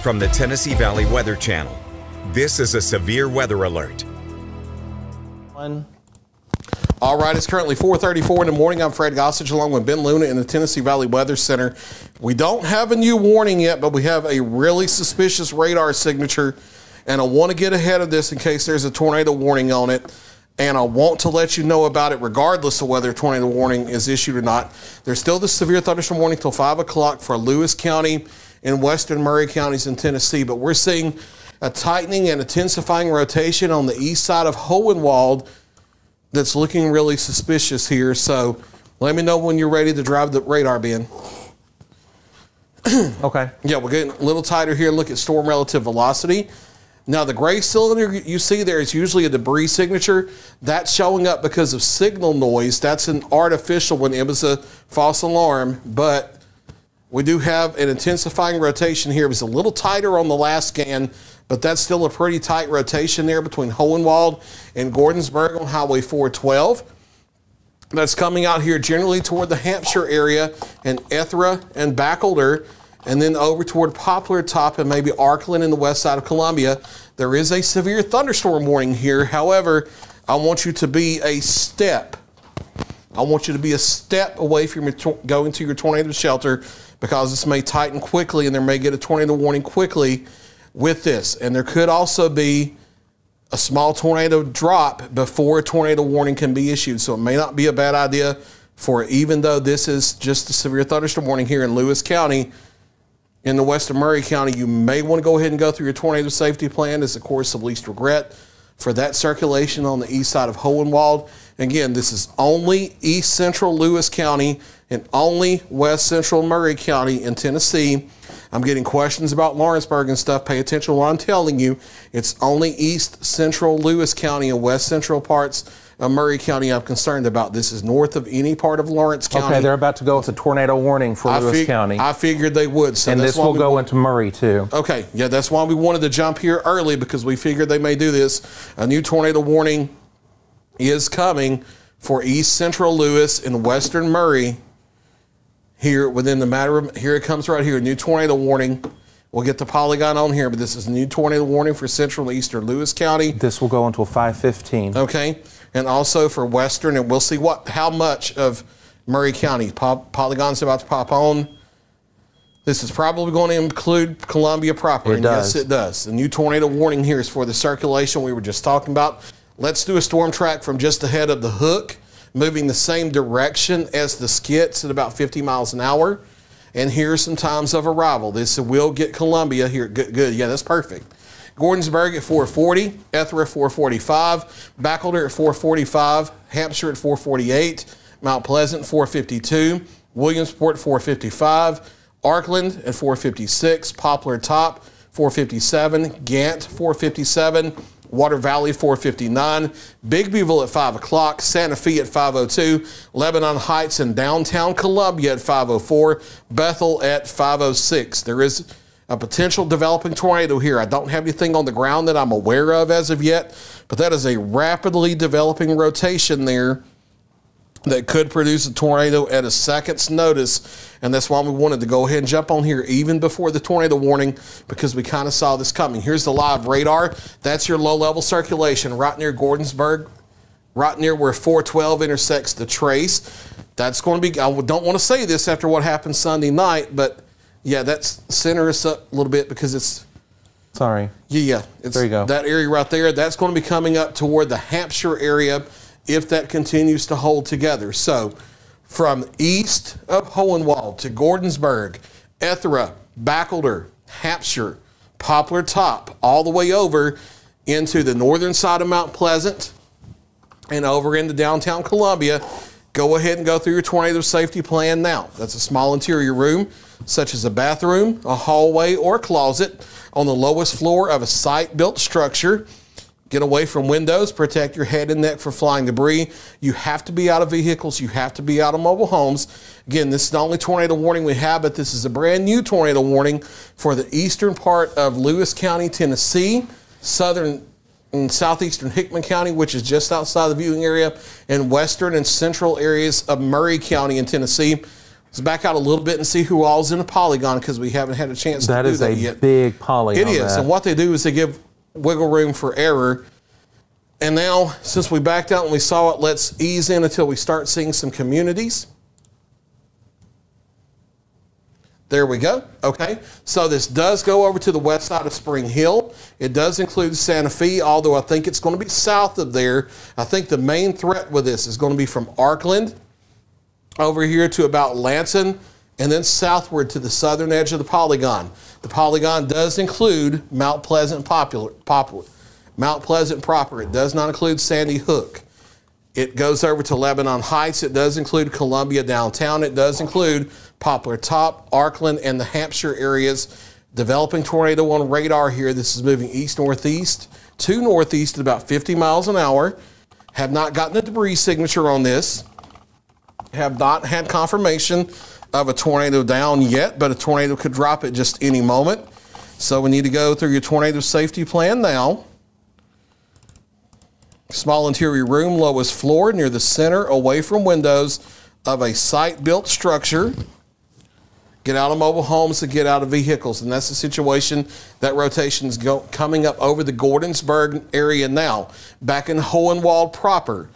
From the Tennessee Valley Weather Channel, this is a severe weather alert. All right, it's currently 4:34 in the morning. I'm Fred Gossage along with Ben Luna in the Tennessee Valley Weather Center. We don't have a new warning yet, but we have a really suspicious radar signature, and I want to get ahead of this in case there's a tornado warning on it. And I want to let you know about it regardless of whether a tornado warning is issued or not. There's still the severe thunderstorm warning till 5 o'clock for Lewis County and western Murray counties in Tennessee. But we're seeing a tightening and intensifying rotation on the east side of Hohenwald that's looking really suspicious here. So let me know when you're ready to drive the radar, Ben. Okay. Yeah, we're getting a little tighter here. Look at storm relative velocity. Now, the gray cylinder you see there is usually a debris signature. That's showing up because of signal noise. That's an artificial one. It was a false alarm, but we do have an intensifying rotation here. It was a little tighter on the last scan, but that's still a pretty tight rotation there between Hohenwald and Gordonsburg on Highway 412. That's coming out here generally toward the Hampshire area and Ethra and Bachelder, and then over toward Poplar Top and maybe Arkland in the west side of Columbia. There is a severe thunderstorm warning here. However, I want you to be a step. I want you to be a step away from going to your tornado shelter, because this may tighten quickly and there may get a tornado warning quickly with this. And there could also be a small tornado drop before a tornado warning can be issued. So it may not be a bad idea for, even though this is just a severe thunderstorm warning here in Lewis County, in the western Murray County, you may want to go ahead and go through your tornado safety plan as a course of least regret for that circulation on the east side of Hohenwald. Again, this is only east central Lewis County and only west central Murray County in Tennessee. I'm getting questions about Lawrenceburg and stuff. Pay attention to what I'm telling you. It's only east central Lewis County and west central parts of Murray County I'm concerned about. This is north of any part of Lawrence County. Okay, they're about to go with a tornado warning for Lewis County. I figured they would. So and this will go into Murray too. Okay, yeah, that's why we wanted to jump here early, because we figured they may do this. A new tornado warning is coming for east central Lewis and western Murray here within the matter of, here it comes right here, a new tornado warning. We'll get the polygon on here, but this is a new tornado warning for central and eastern Lewis County. This will go until 5:15. Okay, and also for western, and we'll see how much of Murray County. Polygon's about to pop on. This is probably going to include Columbia proper. It does. Yes, it does. The new tornado warning here is for the circulation we were just talking about. Let's do a storm track from just ahead of the Hook, moving the same direction as the skits at about 50 miles an hour. And here's some times of arrival. This will get Columbia here. Good. Yeah, that's perfect. Gordonsburg at 4:40, Ethra 4:45, Bachelder at 4:45, Hampshire at 4:48, Mount Pleasant 4:52, Williamsport 4:55, Arkland at 4:56, Poplar Top 4:57, Gant 4:57, Water Valley 4:59, Bigbyville at 5 o'clock, Santa Fe at 5:02, Lebanon Heights and downtown Columbia at 5:04, Bethel at 5:06. There is a potential developing tornado here. I don't have anything on the ground that I'm aware of as of yet, but that is a rapidly developing rotation there that could produce a tornado at a second's notice. And that's why we wanted to go ahead and jump on here even before the tornado warning, because we kind of saw this coming. Here's the live radar. That's your low-level circulation right near Gordonsburg, right near where 412 intersects the Trace. That's going to be, I don't want to say this after what happened Sunday night, but yeah, that's center us up a little bit because it's, sorry. Yeah, it's there you go. That area right there. That's going to be coming up toward the Hampshire area if that continues to hold together. So from east of Hohenwald to Gordonsburg, Ethra, Bachelder, Hampshire, Poplar Top, all the way over into the northern side of Mount Pleasant and over into downtown Columbia. Go ahead and go through your tornado safety plan now. That's a small interior room, such as a bathroom, a hallway, or a closet on the lowest floor of a site-built structure. Get away from windows, protect your head and neck from flying debris. You have to be out of vehicles. You have to be out of mobile homes. Again, this is the only tornado warning we have, but this is a brand new tornado warning for the eastern part of Lewis County, Tennessee, southern and southeastern Hickman County, which is just outside the viewing area, and western and central areas of Murray County in Tennessee. Let's back out a little bit and see who all's in the polygon because we haven't had a chance to do that yet. That is a big polygon. It is. And what they do is they give wiggle room for error. And now, since we backed out and we saw it, let's ease in until we start seeing some communities. There we go. Okay. So this does go over to the west side of Spring Hill. It does include Santa Fe, although I think it's going to be south of there. I think the main threat with this is going to be from Arkland over here to about Lansing and then southward to the southern edge of the polygon. The polygon does include Mount Pleasant proper. It does not include Sandy Hook. It goes over to Lebanon Heights. It does include Columbia downtown. It does include Poplar Top, Arkland, and the Hampshire areas. Developing tornado on radar here. This is moving east-northeast to northeast at about 50 miles an hour. Have not gotten a debris signature on this. Have not had confirmation of a tornado down yet, but a tornado could drop at just any moment. So we need to go through your tornado safety plan now. Small interior room, lowest floor, near the center, away from windows of a site-built structure. Get out of mobile homes and get out of vehicles. And that's the situation. That rotation is coming up over the Gordonsburg area now. Back in Hohenwald proper.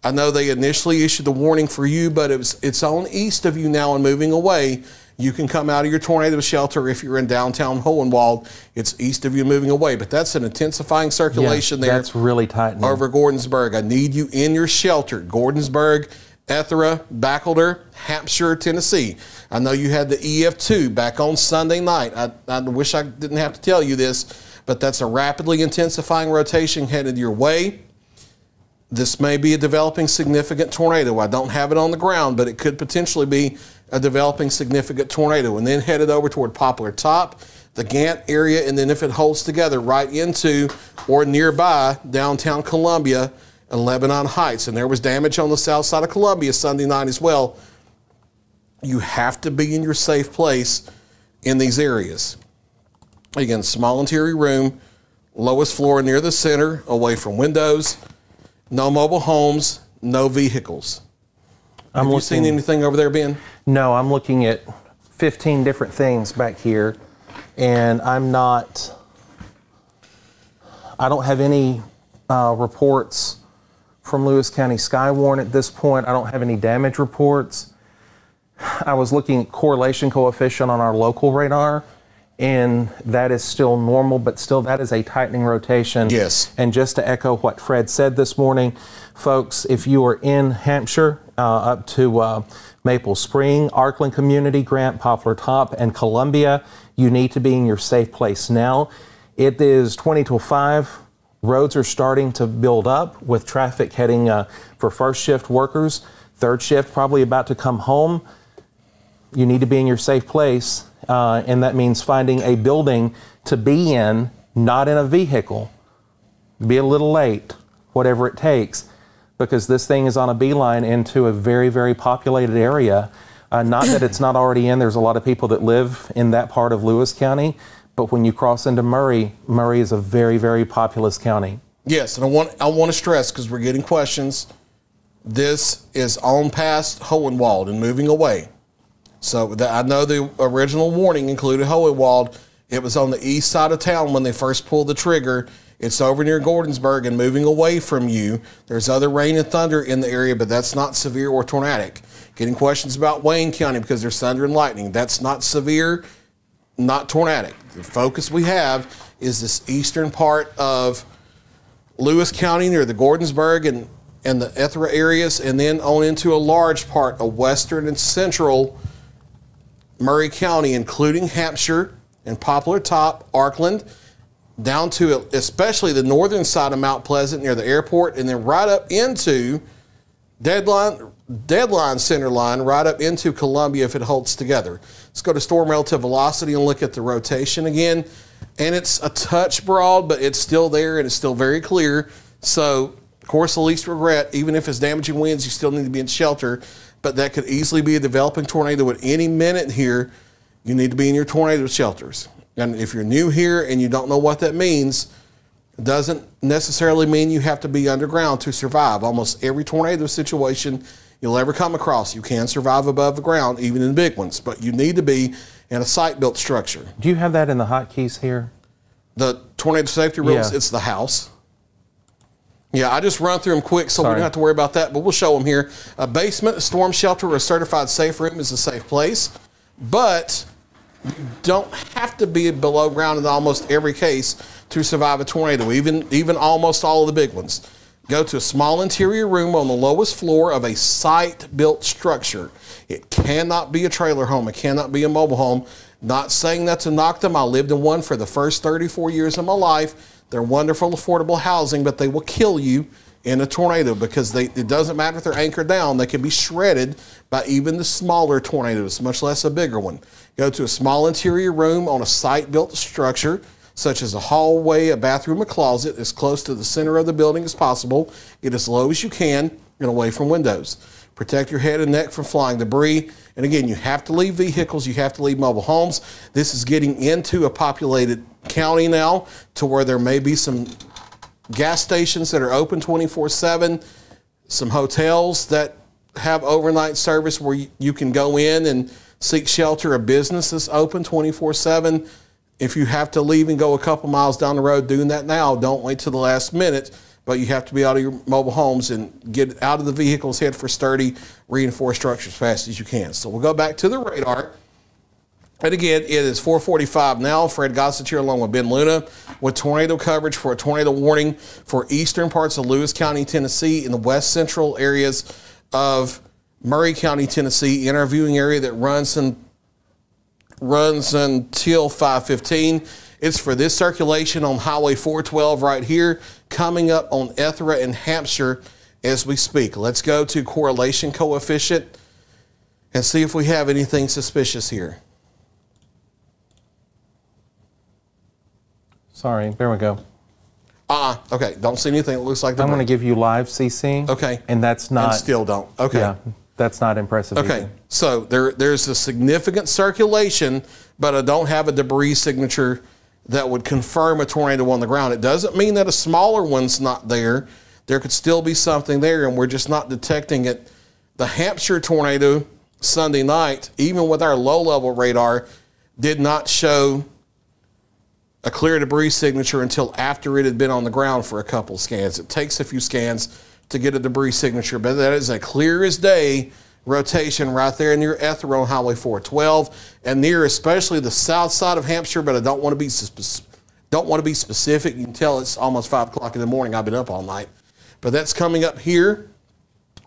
I know they initially issued the warning for you, but it's on east of you now and moving away. You can come out of your tornado shelter if you're in downtown Hohenwald. It's east of you moving away, but that's an intensifying circulation there. That's really tight. Over Gordonsburg. I need you in your shelter. Gordonsburg, Ethra, Bachelder, Hampshire, Tennessee. I know you had the EF2 back on Sunday night. I wish I didn't have to tell you this, but that's a rapidly intensifying rotation headed your way. This may be a developing significant tornado. I don't have it on the ground, but it could potentially be a developing significant tornado. And then headed over toward Poplar Top, the Gant area, and then if it holds together right into or nearby downtown Columbia and Lebanon Heights. And there was damage on the south side of Columbia Sunday night as well. You have to be in your safe place in these areas. Again, small interior room, lowest floor near the center, away from windows. No mobile homes, no vehicles. Have you seen anything over there, Ben? No, I'm looking at 15 different things back here, and I don't have any reports from Lewis County Skywarn at this point. I don't have any damage reports. I was looking at correlation coefficient on our local radar, and that is still normal, but still that is a tightening rotation. Yes. And just to echo what Fred said this morning, folks, if you are in Hampshire up to Maple Spring, Arkland Community, Grant, Poplar Top, and Columbia, you need to be in your safe place now. It is 20 till 5. Roads are starting to build up with traffic heading for first shift workers. Third shift probably about to come home. You need to be in your safe place. And that means finding a building to be in, not in a vehicle. Be a little late, whatever it takes, because this thing is on a beeline into a very, very populated area. Not that it's not already in. There's a lot of people that live in that part of Lewis County, but when you cross into Murray, Murray is a very, very populous county. Yes, and I want to stress, because we're getting questions, this is on past Hohenwald and moving away. So I know the original warning included Hohenwald. It was on the east side of town when they first pulled the trigger. It's over near Gordonsburg and moving away from you. There's other rain and thunder in the area, but that's not severe or tornadic. Getting questions about Wayne County because there's thunder and lightning. That's not severe, not tornadic. The focus we have is this eastern part of Lewis County near the Gordonsburg and the Ethra areas, and then on into a large part of western and central Murray County, including Hampshire and Poplar Top, Arkland, down to especially the northern side of Mount Pleasant near the airport, and then right up into deadline center line, right up into Columbia if it holds together. Let's go to storm relative velocity and look at the rotation again. And it's a touch broad, but it's still there and it's still very clear. So, of course, the least regret, even if it's damaging winds, you still need to be in shelter. But that could easily be a developing tornado at any minute here. You need to be in your tornado shelters. And if you're new here and you don't know what that means, it doesn't necessarily mean you have to be underground to survive. Almost every tornado situation you'll ever come across. You can survive above the ground, even in the big ones, but you need to be in a site-built structure. Do you have that in the hotkeys here? The tornado safety rules, Yeah. it's the house. Yeah, I just run through them quick so we don't have to worry about that, but we'll show them here. A basement, a storm shelter, or a certified safe room is a safe place, but you don't have to be below ground in almost every case to survive a tornado, even almost all of the big ones. Go to a small interior room on the lowest floor of a site-built structure. It cannot be a trailer home. It cannot be a mobile home. Not saying that to knock them. I lived in one for the first 34 years of my life. They're wonderful, affordable housing, but they will kill you in a tornado because it doesn't matter if they're anchored down. They can be shredded by even the smaller tornadoes, much less a bigger one. Go to a small interior room on a site-built structure, such as a hallway, a bathroom, a closet, as close to the center of the building as possible. Get as low as you can and away from windows. Protect your head and neck from flying debris. And again, you have to leave vehicles. You have to leave mobile homes. This is getting into a populated county now to where there may be some gas stations that are open 24/7, some hotels that have overnight service where you can go in and seek shelter. A business that's open 24/7. If you have to leave and go a couple miles down the road, doing that now. Don't wait till the last minute. But you have to be out of your mobile homes and get out of the vehicles, head for sturdy, reinforced structures as fast as you can. So we'll go back to the radar. And again, it is 4:45 now. Fred Gossett here along with Ben Luna with tornado coverage for a tornado warning for eastern parts of Lewis County, Tennessee, in the west central areas of Murray County, Tennessee, in our viewing area that runs until 5:15. It's for this circulation on Highway 412 right here, coming up on Ethra and Hampshire as we speak. Let's go to correlation coefficient and see if we have anything suspicious here. Sorry, there we go. Okay, don't see anything that looks like the I'm going to give you live CC. Okay. And that's not. And still don't. Okay. Yeah, that's not impressive. Okay, either. so there's a significant circulation, but I don't have a debris signature that would confirm a tornado on the ground. It doesn't mean that a smaller one's not there. There could still be something there, and we're just not detecting it. The Hampshire tornado Sunday night, even with our low-level radar, did not show a clear debris signature until after it had been on the ground for a couple scans. It takes a few scans to get a debris signature, but that is a clear as day rotation right there near Ethra on Highway 412 and near especially the south side of Hampshire, but I don't want to be specific. You can tell it's almost 5 o'clock in the morning. I've been up all night. But that's coming up here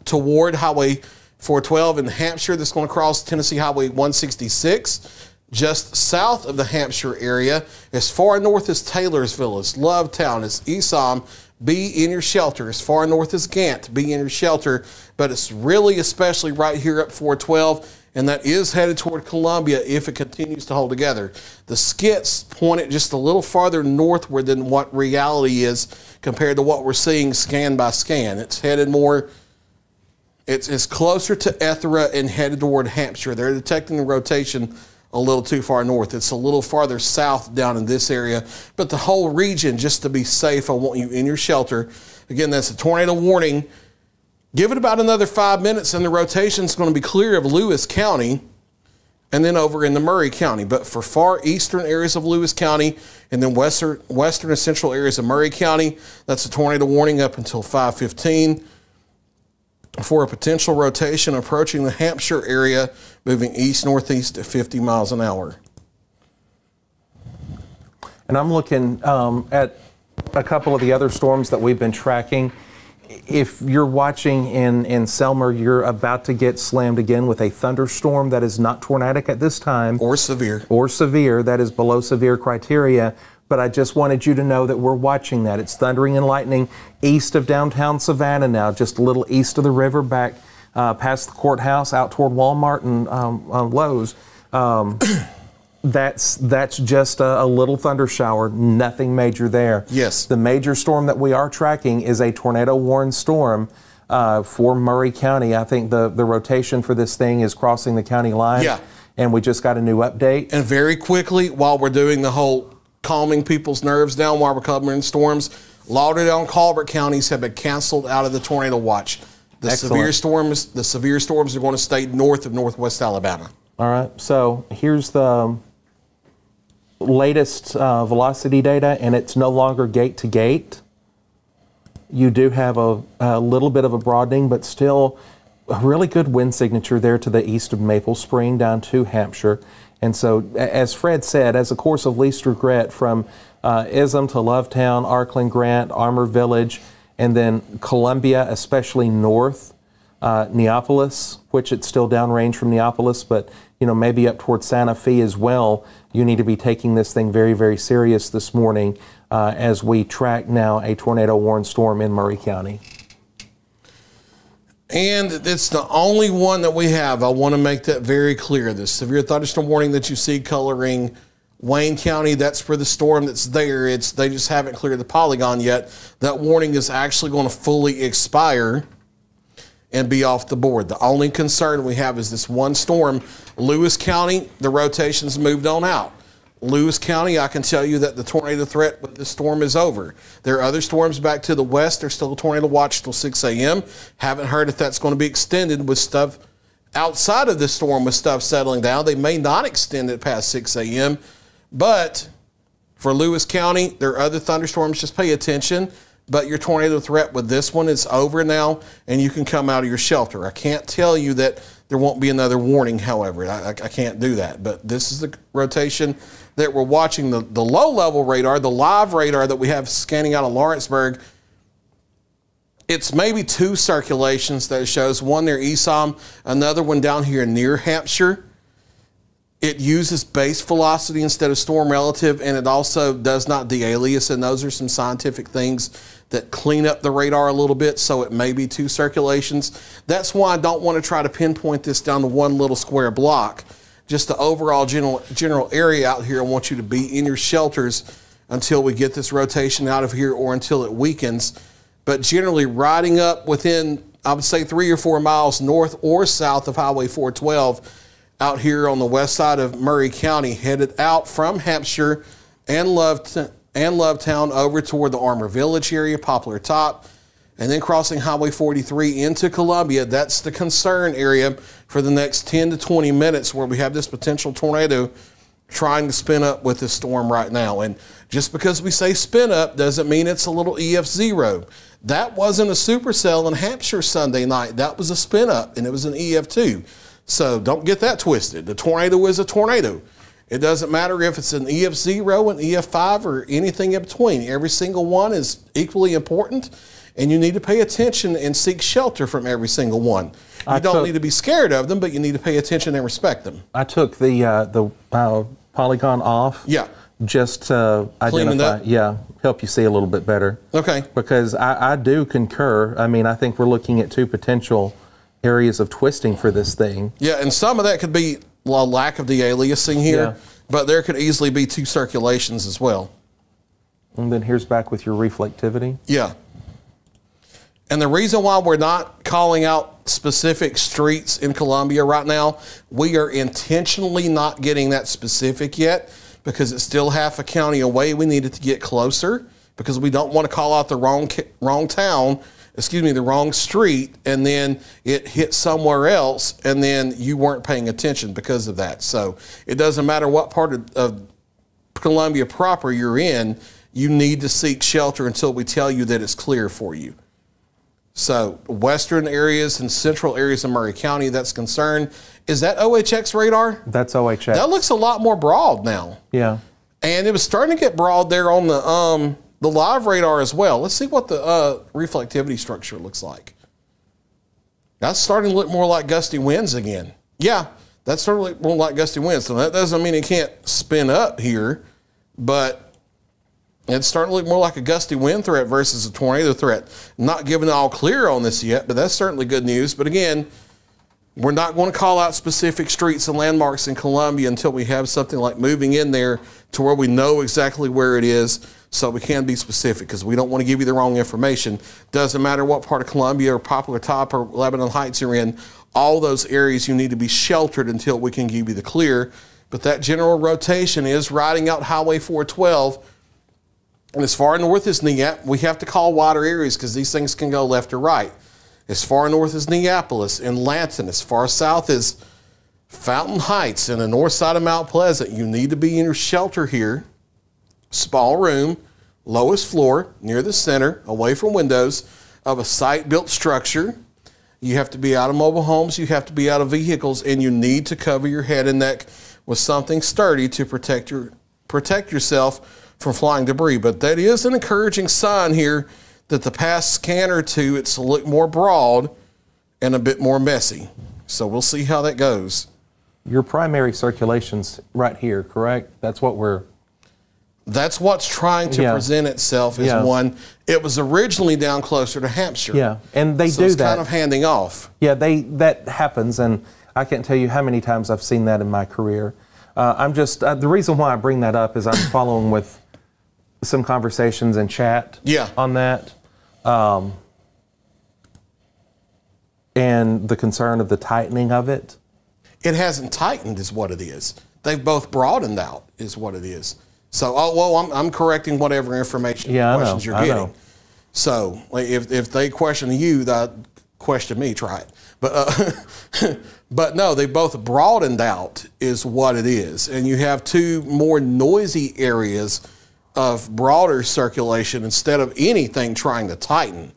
toward Highway 412 in Hampshire. That's going to cross Tennessee Highway 166. Just south of the Hampshire area, as far north as Taylorsville, as Lovetown, as Esom, be in your shelter. As far north as Gant, be in your shelter. But it's really especially right here up 412, and that is headed toward Columbia if it continues to hold together. The skits point it just a little farther northward than what reality is compared to what we're seeing scan by scan. It's headed more, it's closer to Ethra and headed toward Hampshire. They're detecting the rotation a little too far north. It's a little farther south down in this area, but the whole region, just to be safe, I want you in your shelter. Again, that's a tornado warning. Give it about another 5 minutes and the rotation is going to be clear of Lewis County and then over in the Murray County. But for far eastern areas of Lewis County and then western and central areas of Murray County, that's a tornado warning up until 5:15. For a potential rotation approaching the Hampshire area, moving east-northeast at 50 miles an hour. And I'm looking at a couple of the other storms that we've been tracking. If you're watching in Selmer, you're about to get slammed again with a thunderstorm that is not tornadic at this time. Or severe. Or severe. That is below severe criteria. But I just wanted you to know that we're watching that. It's thundering and lightning east of downtown Savannah now, just a little east of the river, back past the courthouse, out toward Walmart and Lowe's. That's just a little thunder shower, nothing major there. Yes. The major storm that we are tracking is a tornado-warned storm for Murray County. I think the rotation for this thing is crossing the county line. Yeah. And we just got a new update. And very quickly, while we're doing the whole calming people's nerves down while we're covering storms, Lauderdale and Colbert counties have been canceled out of the tornado watch. The severe storms are going to stay north of northwest Alabama. All right. So here's the latest velocity data, and it's no longer gate to gate. You do have a little bit of a broadening, but still a really good wind signature there to the east of Maple Spring down to Hampshire. And so, as Fred said, as a course of least regret from Ism to Lovetown, Arkland, Grant, Armour Village, and then Columbia, especially north, Neapolis, which it's still downrange from Neapolis, but maybe up towards Santa Fe as well. You need to be taking this thing very, very serious this morning as we track now a tornado-warned storm in Murray County. And it's the only one that we have. I want to make that very clear. The severe thunderstorm warning that you see coloring Wayne County, that's for the storm that's there. They just haven't cleared the polygon yet. That warning is actually going to fully expire and be off the board. The only concern we have is this one storm. Lewis County, the rotation's moved on out. Lewis County, I can tell you that the tornado threat with this storm is over. There are other storms back to the west. There's still a tornado watch till 6 a.m. Haven't heard if that's going to be extended with stuff outside of this storm with stuff settling down. They may not extend it past 6 a.m. But for Lewis County, there are other thunderstorms. Just pay attention. But your tornado threat with this one is over now, and you can come out of your shelter. I can't tell you that there won't be another warning, however. I can't do that. But this is the rotation that we're watching. The low-level radar, the live radar that we have scanning out of Lawrenceburg, it's maybe 2 circulations that it shows. One near Esom, another one down here near Hampshire. It uses base velocity instead of storm relative, and it also does not de-alias, and those are some scientific things that clean up the radar a little bit, so it may be 2 circulations. That's why I don't want to try to pinpoint this down to one little square block. Just the overall general area out here, I want you to be in your shelters until we get this rotation out of here or until it weakens. But generally riding up within, I would say, 3 or 4 miles north or south of Highway 412 out here on the west side of Murray County, headed out from Hampshire and Lovetown over toward the Armour Village area, Poplar Top, and then crossing Highway 43 into Columbia. That's the concern area for the next 10 to 20 minutes where we have this potential tornado trying to spin up with this storm right now. And just because we say spin up doesn't mean it's a little EF0. That wasn't a supercell in Hampshire Sunday night. That was a spin up, and it was an EF2. So don't get that twisted. The tornado is a tornado. It doesn't matter if it's an EF0, an EF5, or anything in between. Every single one is equally important, and you need to pay attention and seek shelter from every single one. You don't need to be scared of them, but you need to pay attention and respect them. I took the polygon off. Yeah. Just to identify, help you see a little bit better. Okay. Because I do concur. I mean, I think we're looking at 2 potential areas of twisting for this thing. Yeah, and some of that could be a lack of de-aliasing here, but there could easily be 2 circulations as well. And then here's back with your reflectivity. Yeah. And the reason why we're not calling out specific streets in Columbia right now, we are intentionally not getting that specific yet because it's still half a county away. We needed to get closer because we don't want to call out the wrong town, the wrong street, and then it hit somewhere else, and then you weren't paying attention because of that. So it doesn't matter what part of Columbia proper you're in, you need to seek shelter until we tell you that it's clear for you. So western areas and central areas of Murray County, that's concerned. Is that OHX radar? That's OHX. That looks a lot more broad now. Yeah. And it was starting to get broad there on the live radar as well. Let's see what the reflectivity structure looks like. That's starting to look more like gusty winds again. Yeah, that's starting to look more like gusty winds. So that doesn't mean it can't spin up here, but it's starting to look more like a gusty wind threat versus a tornado threat. Not giving all clear on this yet, but that's certainly good news. But again, we're not going to call out specific streets and landmarks in Columbia until we have something like moving in there to where we know exactly where it is, so we can be specific, because we don't want to give you the wrong information. Doesn't matter what part of Columbia or Poplar Top or Lebanon Heights you're in, all those areas you need to be sheltered until we can give you the clear. But that general rotation is riding out Highway 412. And as far north as Neap, we have to call wider areas because these things can go left or right. as far north as Neapolis, in Lanton, as far south as Fountain Heights, and the north side of Mount Pleasant. You need to be in your shelter here. Small room, lowest floor, near the center, away from windows, of a site-built structure. You have to be out of mobile homes, you have to be out of vehicles, and you need to cover your head and neck with something sturdy to protect yourself from flying debris. But that is an encouraging sign here that the past scan or two, it's a little more broad and a bit more messy. So we'll see how that goes. Your primary circulation's right here, correct? That's what's trying to present itself as one. It was originally down closer to Hampshire. Yeah, and they so do it's that. kind of handing off. Yeah, that happens, and I can't tell you how many times I've seen that in my career. The reason why I bring that up is I'm following with some conversations in chat on that. And the concern of the tightening of it. It hasn't tightened is what it is. They've both broadened out is what it is. So, I'm correcting whatever information questions you're getting. So, if they question you, that question me, try it. But, but no, they both broadened out is what it is. And you have two more noisy areas of broader circulation instead of anything trying to tighten.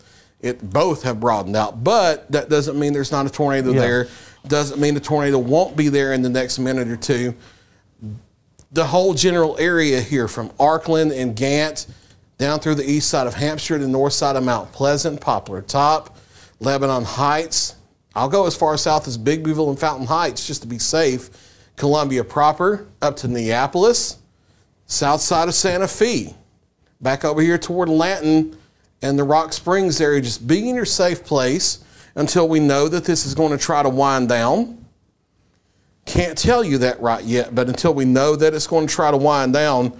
Both have broadened out, but that doesn't mean there's not a tornado there. Doesn't mean the tornado won't be there in the next minute or two. The whole general area here from Arkland and Gant down through the east side of Hampshire to the north side of Mount Pleasant, Poplar Top, Lebanon Heights. I'll go as far south as Bigbyville and Fountain Heights just to be safe. Columbia proper up to Neapolis, south side of Santa Fe, back over here toward Lanton and the Rock Springs area. Just be in your safe place until we know that this is going to try to wind down. Can't tell you that right yet, but until we know that it's going to try to wind down,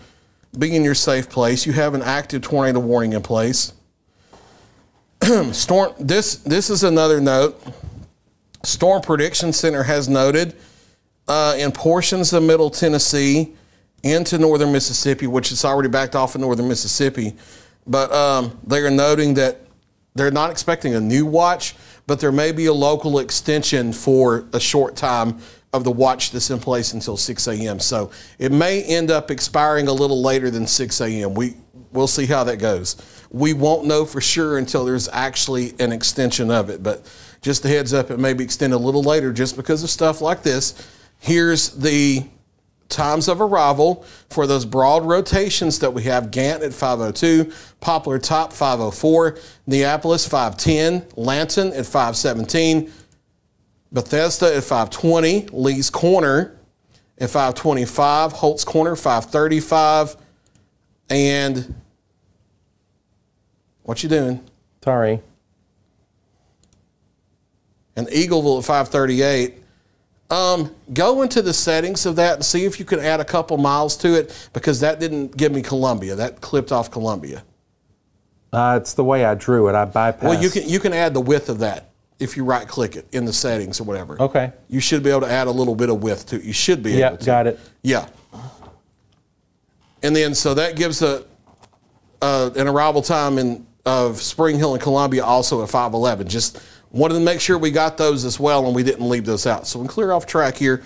be in your safe place. You have an active tornado warning in place. Storm. This is another note. Storm Prediction Center has noted in portions of Middle Tennessee into northern Mississippi, which is already backed off in northern Mississippi, but they are noting that they're not expecting a new watch, but there may be a local extension for a short time of the watch that's in place until 6 a.m. So it may end up expiring a little later than 6 a.m. We'll see how that goes. We won't know for sure until there's actually an extension of it, but just a heads up, it may be extended a little later just because of stuff like this. Here's the times of arrival for those broad rotations that we have. Gant at 5:02, Poplar Top 5:04, Neapolis 5:10, Lanton at 5:17, Bethesda at 5:20, Lee's Corner at 5:25, Holt's Corner 5:35, and what you doing? Sorry. And Eagleville at 5:38. Go into the settings of that and see if you can add a couple miles to it, because that didn't give me Columbia. That clipped off Columbia. It's the way I drew it. I bypassed. Well, you can add the width of that if you right click it in the settings or whatever. Okay. You should be able to add a little bit of width to it. You should be able to. Yeah, got it. Yeah. And then so that gives an arrival time of Spring Hill and Columbia also at 5:11. Just wanted to make sure we got those as well and we didn't leave those out. So we clear off track here.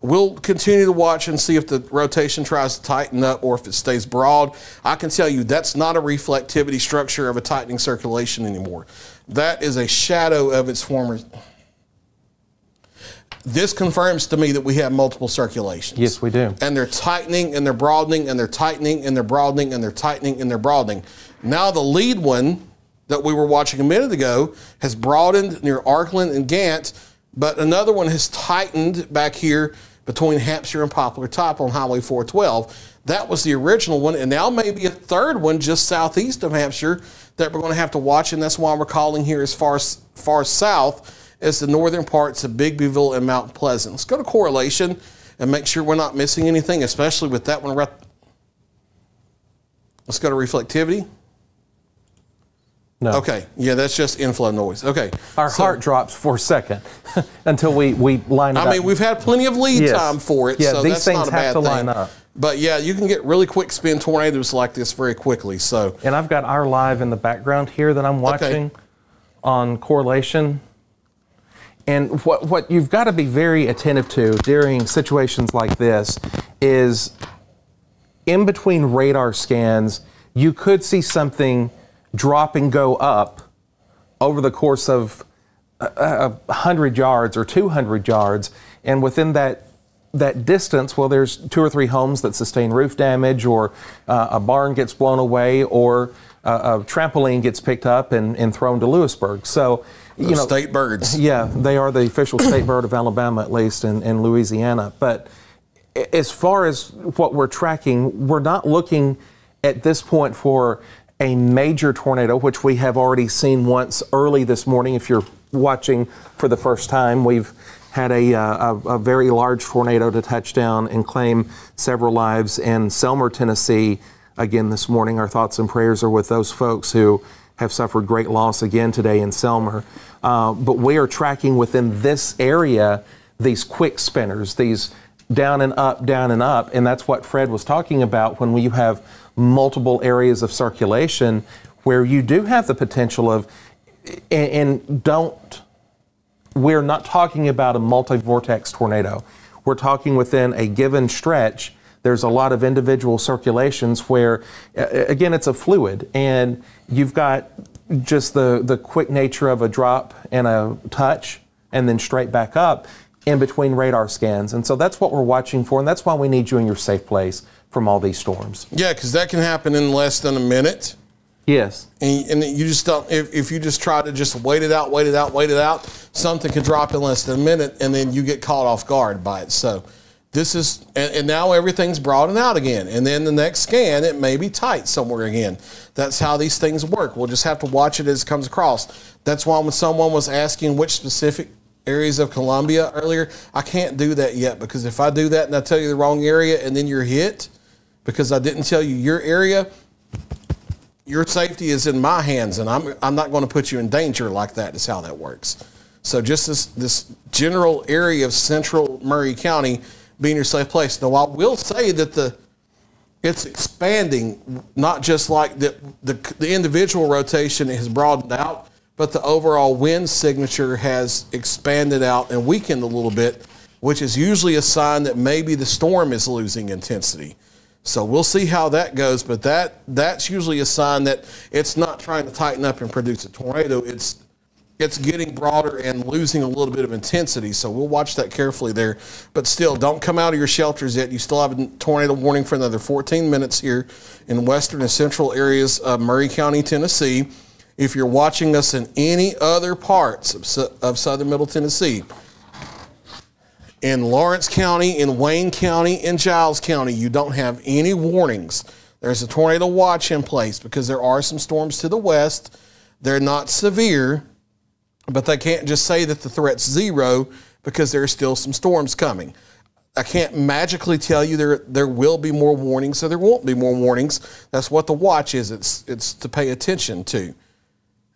We'll continue to watch and see if the rotation tries to tighten up or if it stays broad. I can tell you that's not a reflectivity structure of a tightening circulation anymore. That is a shadow of its former. This confirms to me that we have multiple circulations. Yes, we do. And they're tightening and they're broadening and they're tightening and they're broadening and they're tightening and they're broadening. Now the lead one that we were watching a minute ago has broadened near Arkland and Gant, but another one has tightened back here between Hampshire and Poplar Top on Highway 412. That was the original one, and now maybe a third one just southeast of Hampshire that we're going to have to watch, and that's why we're calling here as far south as the northern parts of Bigbyville and Mount Pleasant. Let's go to correlation and make sure we're not missing anything, especially with that one right. Let's go to reflectivity. No. Okay. Yeah, that's just inflow noise. Okay. Our heart drops for a second until we line it up. I mean, we've had plenty of lead time for it, so these that's things not a bad have to thing. line up. But yeah, you can get really quick spin tornadoes like this very quickly. So. And I've got our live in the background here that I'm watching. on correlation. And what you've got to be very attentive to during situations like this is in between radar scans, you could see something drop and go up over the course of 100 yards or 200 yards. And within that distance, well, there's 2 or 3 homes that sustain roof damage, or a barn gets blown away, or a trampoline gets picked up and thrown to Lewisburg. So, you know, state birds. Yeah, they are the official state bird of Alabama, at least, in Louisiana. But as far as what we're tracking, we're not looking at this point for a major tornado, which we have already seen once early this morning. If you're watching for the first time, we've had a very large tornado to touch down and claim several lives in Selmer, Tennessee, again this morning. Our thoughts and prayers are with those folks who have suffered great loss again today in Selmer. But we are tracking within this area these quick spinners, these down and up, and that's what Fred was talking about when you have multiple areas of circulation where you do have the potential of, we're not talking about a multi-vortex tornado. We're talking within a given stretch. There's a lot of individual circulations where, again, it's a fluid, and you've got just the quick nature of a drop and a touch and then straight back up in between radar scans. And so that's what we're watching for, and that's why we need you in your safe place from all these storms. Yeah, because that can happen in less than a minute. Yes. And you just don't, if you just try to just wait it out, something can drop in less than a minute, and then you get caught off guard by it. So this is, and now everything's broadened out again. And then the next scan, it may be tight somewhere again. That's how these things work. We'll just have to watch it as it comes across. That's why when someone was asking which specific areas of Columbia earlier, I can't do that yet, because if I do that and I tell you the wrong area and then you're hit because I didn't tell you your area, your safety is in my hands, and I'm not going to put you in danger like that. Is how that works. So just this general area of central Maury County being your safe place. Now, I will say that it's expanding, not just like the individual rotation has broadened out, but the overall wind signature has expanded out and weakened a little bit, which is usually a sign that maybe the storm is losing intensity. So we'll see how that goes, but that's usually a sign that it's not trying to tighten up and produce a tornado. It's getting broader and losing a little bit of intensity. So we'll watch that carefully there. But still, don't come out of your shelters yet. You still have a tornado warning for another 14 minutes here in western and central areas of Maury County, Tennessee. If you're watching us in any other parts of southern Middle Tennessee, in Lawrence County, in Wayne County, in Giles County, you don't have any warnings. There's a tornado watch in place because there are some storms to the west. They're not severe, but they can't just say that the threat's zero because there are still some storms coming. I can't magically tell you there will be more warnings or there won't be more warnings. That's what the watch is. It's to pay attention to.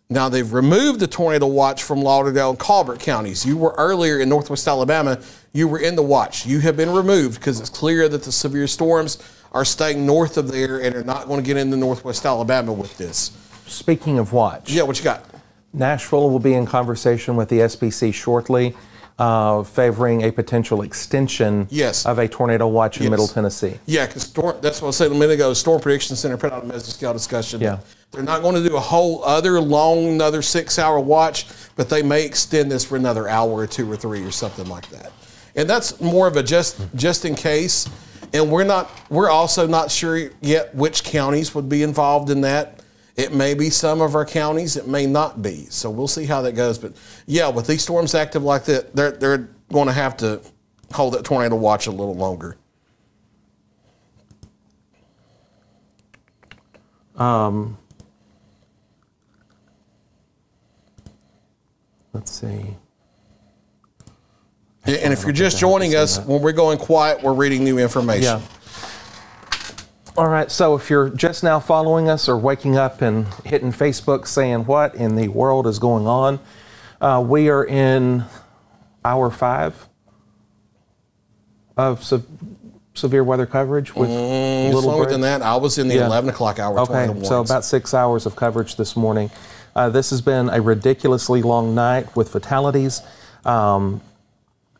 Now, they've removed the tornado watch from Lauderdale and Colbert counties. You were earlier in northwest Alabama, you were in the watch. You have been removed because it's clear that the severe storms are staying north of there and are not going to get into northwest Alabama with this. Speaking of watch. Yeah, what you got? Nashville will be in conversation with the SPC shortly, favoring a potential extension of a tornado watch in Middle Tennessee. Yeah, because that's what I said a minute ago. Storm Prediction Center put out a mesoscale discussion. Yeah. They're not going to do a whole other long, another 6-hour watch, but they may extend this for another hour or 2 or 3 or something like that. And that's more of a just in case. And we're also not sure yet which counties would be involved in that. It may be some of our counties, it may not be. So we'll see how that goes. But yeah, with these storms active like that, they're going to have to hold that tornado watch a little longer. Let's see. And if you're just joining us, when we're going quiet, we're reading new information. Yeah. All right, so if you're just now following us or waking up and hitting Facebook saying what in the world is going on, we are in hour 5 of severe weather coverage with a little longer than that. I was in the 11 o'clock hour. Okay, so about 6 hours of coverage this morning. This has been a ridiculously long night with fatalities.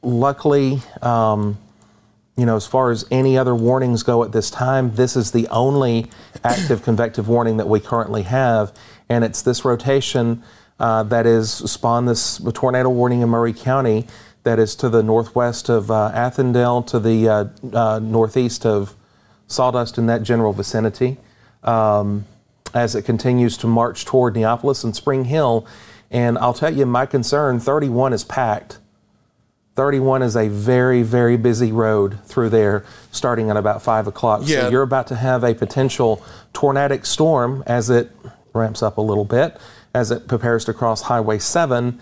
Luckily, as far as any other warnings go at this time, this is the only active convective warning that we currently have, and it's this rotation that is spawned this tornado warning in Murray County that is to the northwest of Athendale, to the northeast of Sawdust in that general vicinity, as it continues to march toward Neapolis and Spring Hill. And I'll tell you, my concern, 31 is packed. 31 is a very, very busy road through there starting at about 5 o'clock. Yeah. So you're about to have a potential tornadic storm as it ramps up a little bit, as it prepares to cross Highway 7,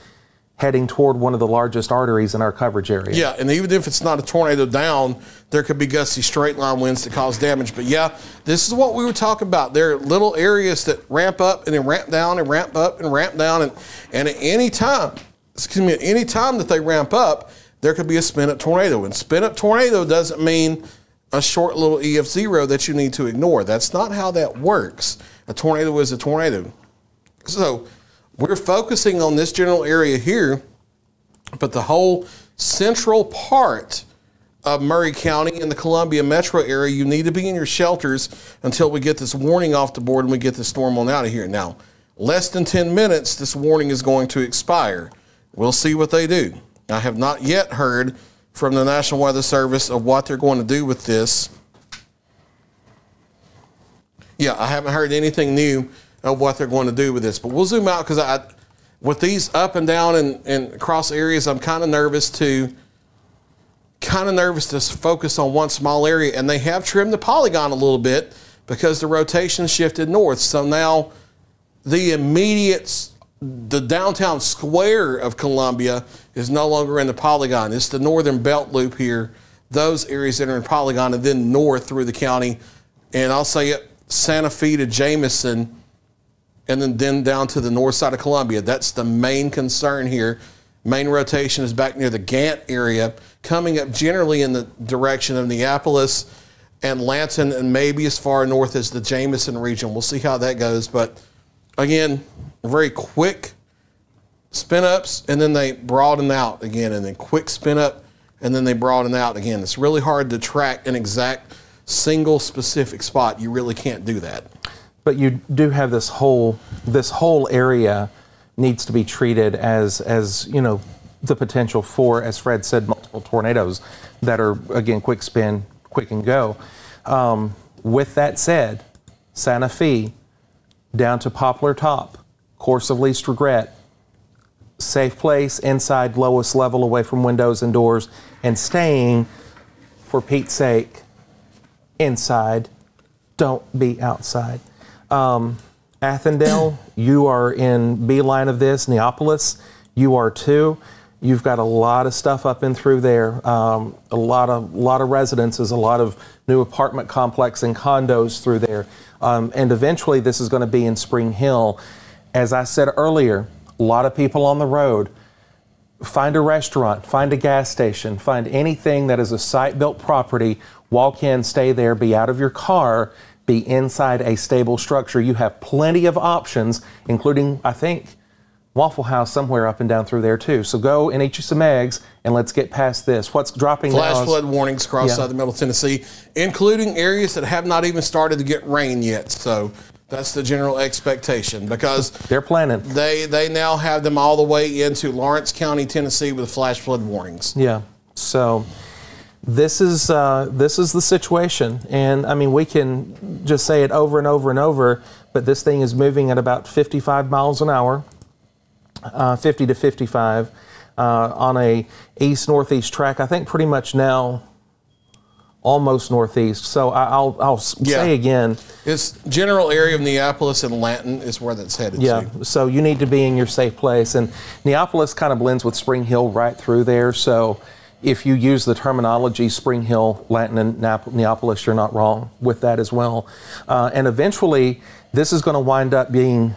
heading toward one of the largest arteries in our coverage area. Yeah, and even if it's not a tornado down, there could be gusty straight line winds that cause damage. But yeah, this is what we were talking about. There are little areas that ramp up and then ramp down and ramp up and ramp down. And at any time, at any time that they ramp up, there could be a spin-up tornado. And spin-up tornado doesn't mean a short little EF0 that you need to ignore. That's not how that works. A tornado is a tornado. So we're focusing on this general area here, but the whole central part of Murray County and the Columbia metro area, you need to be in your shelters until we get this warning off the board and we get the storm on out of here. Now, less than 10 minutes, this warning is going to expire. We'll see what they do. I have not yet heard from the National Weather Service of what they're going to do with this. Yeah, I haven't heard anything new of what they're going to do with this, but we'll zoom out because with these up and down and across areas, I'm kind of nervous to focus on one small area, and they have trimmed the polygon a little bit because the rotation shifted north. So now the downtown square of Columbia is no longer in the polygon. It's the northern belt loop here, those areas that are in polygon, and then north through the county. And I'll say it, Santa Fe to Jameson, and then down to the north side of Columbia. That's the main concern here. Main rotation is back near the Gant area, coming up generally in the direction of Neapolis and Lanton, and maybe as far north as the Jameson region. We'll see how that goes. But again, very quick spin ups, and then they broaden out again, and then quick spin up, and then they broaden out again. It's really hard to track an exact single specific spot. You really can't do that. But you do have this whole area needs to be treated as the potential for, as Fred said, multiple tornadoes that are, again, quick spin, quick and go. With that said, Santa Fe down to Poplar Top, course of least regret, safe place inside, lowest level away from windows and doors, and staying, for Pete's sake, inside. Don't be outside. Athendale, you are in beeline of this. Neapolis, you are too. You've got a lot of stuff up and through there. A lot of residences, a lot of new apartment complex and condos through there. And eventually this is going to be in Spring Hill. As I said earlier, a lot of people on the road. Find a restaurant, find a gas station, find anything that is a site-built property. Walk in, stay there, be out of your car, be inside a stable structure. You have plenty of options, including, I think, Waffle House somewhere up and down through there too. So go and eat you some eggs, and let's get past this. What's dropping now? Flash flood warnings across southern Middle Tennessee, including areas that have not even started to get rain yet. So that's the general expectation, because they're planning. They now have them all the way into Lawrence County, Tennessee, with flash flood warnings. Yeah. So this is the situation, and I mean, we can just say it over and over and over, but this thing is moving at about 55 miles an hour, 50 to 55, on a east-northeast track. I think pretty much now almost northeast. So I'll say again, it's general area of Neapolis and Lanton is where that's headed to. So you need to be in your safe place, and Neapolis kind of blends with Spring Hill right through there. So if you use the terminology Spring Hill, Lanton, and Neapolis, you're not wrong with that as well. And eventually, this is going to wind up being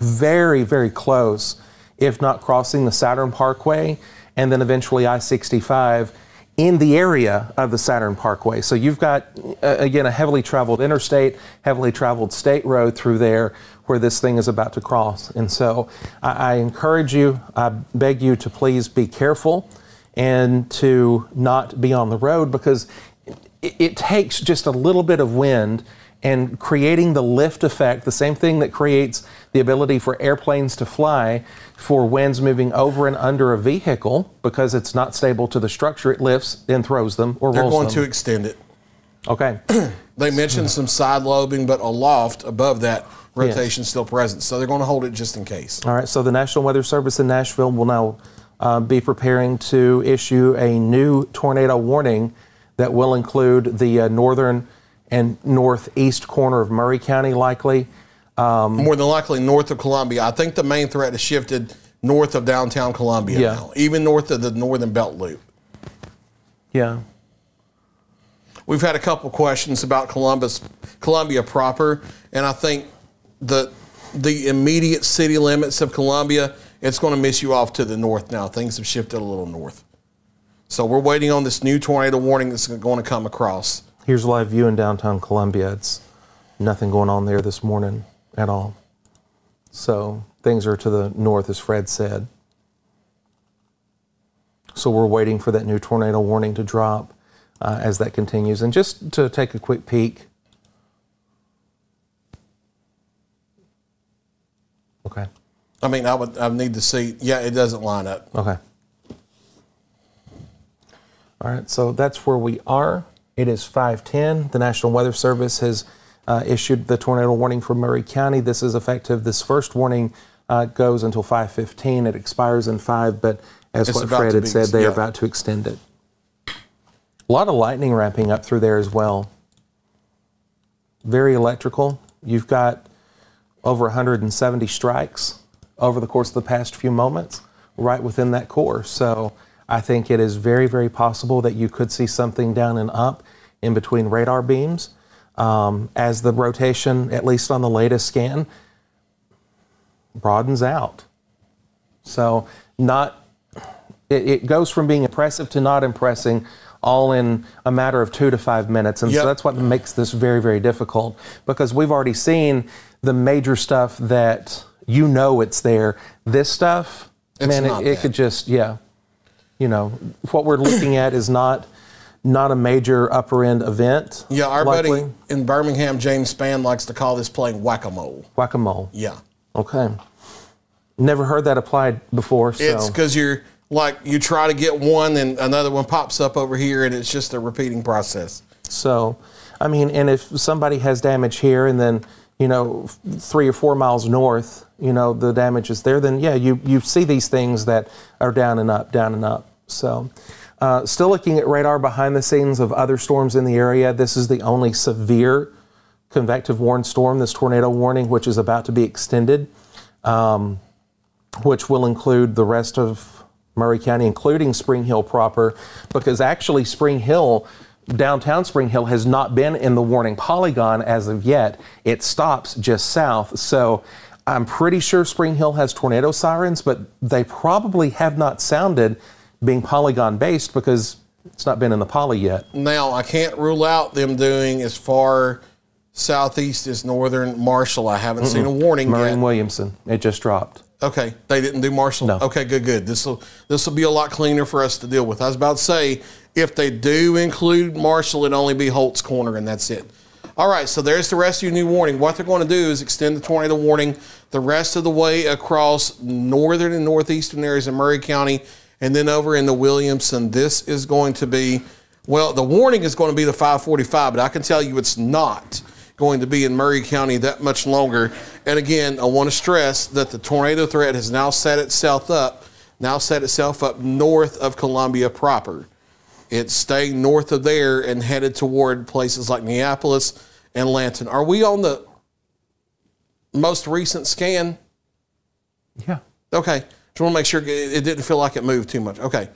very, very close, if not crossing the Saturn Parkway, and then eventually I-65 in the area of the Saturn Parkway. So you've got, again, a heavily traveled interstate, heavily traveled state road through there where this thing is about to cross. And so I encourage you, I beg you to please be careful and to not be on the road, because it takes just a little bit of wind and creating the lift effect, the same thing that creates the ability for airplanes to fly, for winds moving over and under a vehicle, because it's not stable to the structure, it lifts and throws them or rolls them. They're going to extend it. Okay. They mentioned some side lobing, but aloft above that, rotation still present. So they're going to hold it just in case. All right, so the National Weather Service in Nashville will now be preparing to issue a new tornado warning that will include the northern and northeast corner of Murray County, likely. More than likely north of Columbia. I think the main threat has shifted north of downtown Columbia now, even north of the Northern Belt Loop. Yeah. We've had a couple questions about Columbia proper, and I think the immediate city limits of Columbia, it's going to miss you off to the north now. Things have shifted a little north. So we're waiting on this new tornado warning that's going to come across. Here's a live view in downtown Columbia. It's nothing going on there this morning at all. So things are to the north, as Fred said. So we're waiting for that new tornado warning to drop as that continues. And just to take a quick peek. Okay. I mean, I need to see. Yeah, it doesn't line up. Okay. All right, so that's where we are. It is 5:10. The National Weather Service has issued the tornado warning for Murray County. This is effective. This first warning goes until 5:15. It expires in 5, but as what Fred had said, they are about to extend it. A lot of lightning ramping up through there as well. Very electrical. You've got over 170 strikes over the course of the past few moments right within that core. So I think it is very, very possible that you could see something down and up in between radar beams as the rotation, at least on the latest scan, broadens out. So it goes from being impressive to not impressing all in a matter of 2 to 5 minutes. And so that's what makes this very, very difficult, because we've already seen the major stuff that it's there. This stuff, it could just, what we're looking at is not a major upper end event. Yeah, our buddy in Birmingham, James Spann, likes to call this playing whack-a-mole. Whack-a-mole. Yeah. Okay. Never heard that applied before. So. It's because you try to get one and another one pops up over here, and it's just a repeating process. So, I mean, and if somebody has damage here and then, 3 or 4 miles north, the damage is there, then you see these things that are down and up, down and up. So, still looking at radar behind the scenes of other storms in the area. This is the only severe convective warned storm, this tornado warning, which is about to be extended, which will include the rest of Murray County, including Spring Hill proper, because actually downtown Spring Hill has not been in the warning polygon as of yet. It stops just south. So I'm pretty sure Spring Hill has tornado sirens, but they probably have not sounded being polygon based because it's not been in the poly yet. Now, I can't rule out them doing as far southeast as northern Marshall. I haven't seen a warning yet. Murray and Williamson, it just dropped. Okay, they didn't do Marshall? No. Okay, good. This will be a lot cleaner for us to deal with. I was about to say, if they do include Marshall, it'd only be Holt's Corner, and that's it. All right, so there's the rest of your new warning. What they're going to do is extend the tornado warning the rest of the way across northern and northeastern areas of Murray County, and then over in the Williamson. This is going to be, the warning is going to be the 545, but I can tell you it's not going to be in Murray County that much longer. And again, I want to stress that the tornado threat has now set itself up north of Columbia proper. It's staying north of there and headed toward places like Neapolis and Lanton. Are we on the most recent scan? Yeah. Okay. Just want to make sure it didn't feel like it moved too much. Okay.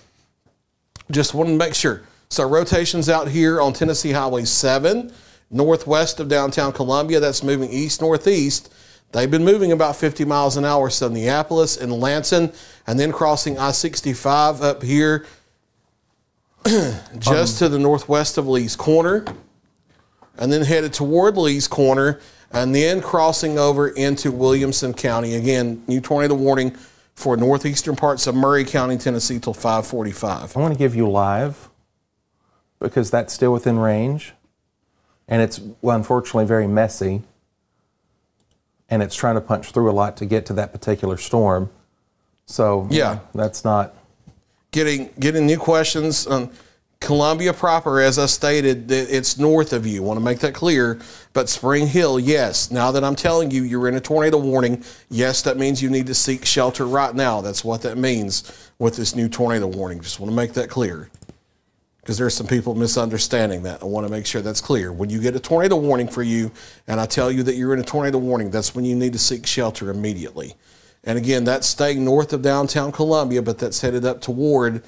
Just wanted to make sure. So rotations out here on Tennessee Highway 7, northwest of downtown Columbia. That's moving east-northeast. They've been moving about 50 miles an hour. So Neapolis and Lanton, and then crossing I-65 up here just to the northwest of Lee's Corner, and then headed toward Lee's Corner, and then crossing over into Williamson County. Again, new tornado warning for northeastern parts of Murray County, Tennessee till 5:45. I want to give you live because that's still within range, and it's, well, unfortunately very messy, and it's trying to punch through a lot to get to that particular storm. So yeah, that's not getting new questions on Columbia proper. As I stated, it's north of you. Want to make that clear. But Spring Hill, yes. Now that I'm telling you, you're in a tornado warning. Yes, that means you need to seek shelter right now. That's what that means with this new tornado warning. Just want to make that clear, because there's some people misunderstanding that. I want to make sure that's clear. When you get a tornado warning for you, and I tell you that you're in a tornado warning, that's when you need to seek shelter immediately. And again, that's staying north of downtown Columbia, but that's headed up toward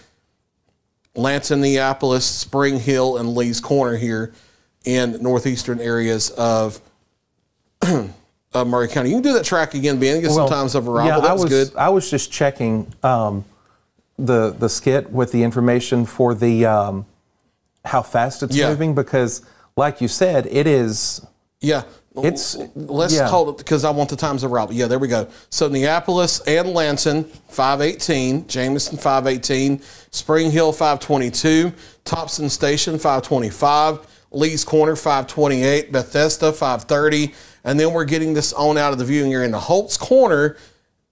Lanson, Neapolis, Spring Hill, and Lee's Corner here in northeastern areas of Murray County. You can do that track again, Ben. Get some times of arrival. Yeah, that was good. I was just checking the skit with the information for the how fast it's moving, because, like you said, it is. Yeah. Let's hold it because I want the times of arrival. Yeah, there we go. So Neapolis and Lanson, 5:18. Jameson, 5:18. Spring Hill, 5:22. Thompson Station, 5:25. Lee's Corner, 5:28. Bethesda, 5:30. And then we're getting this on out of the viewing area. And the Holt's Corner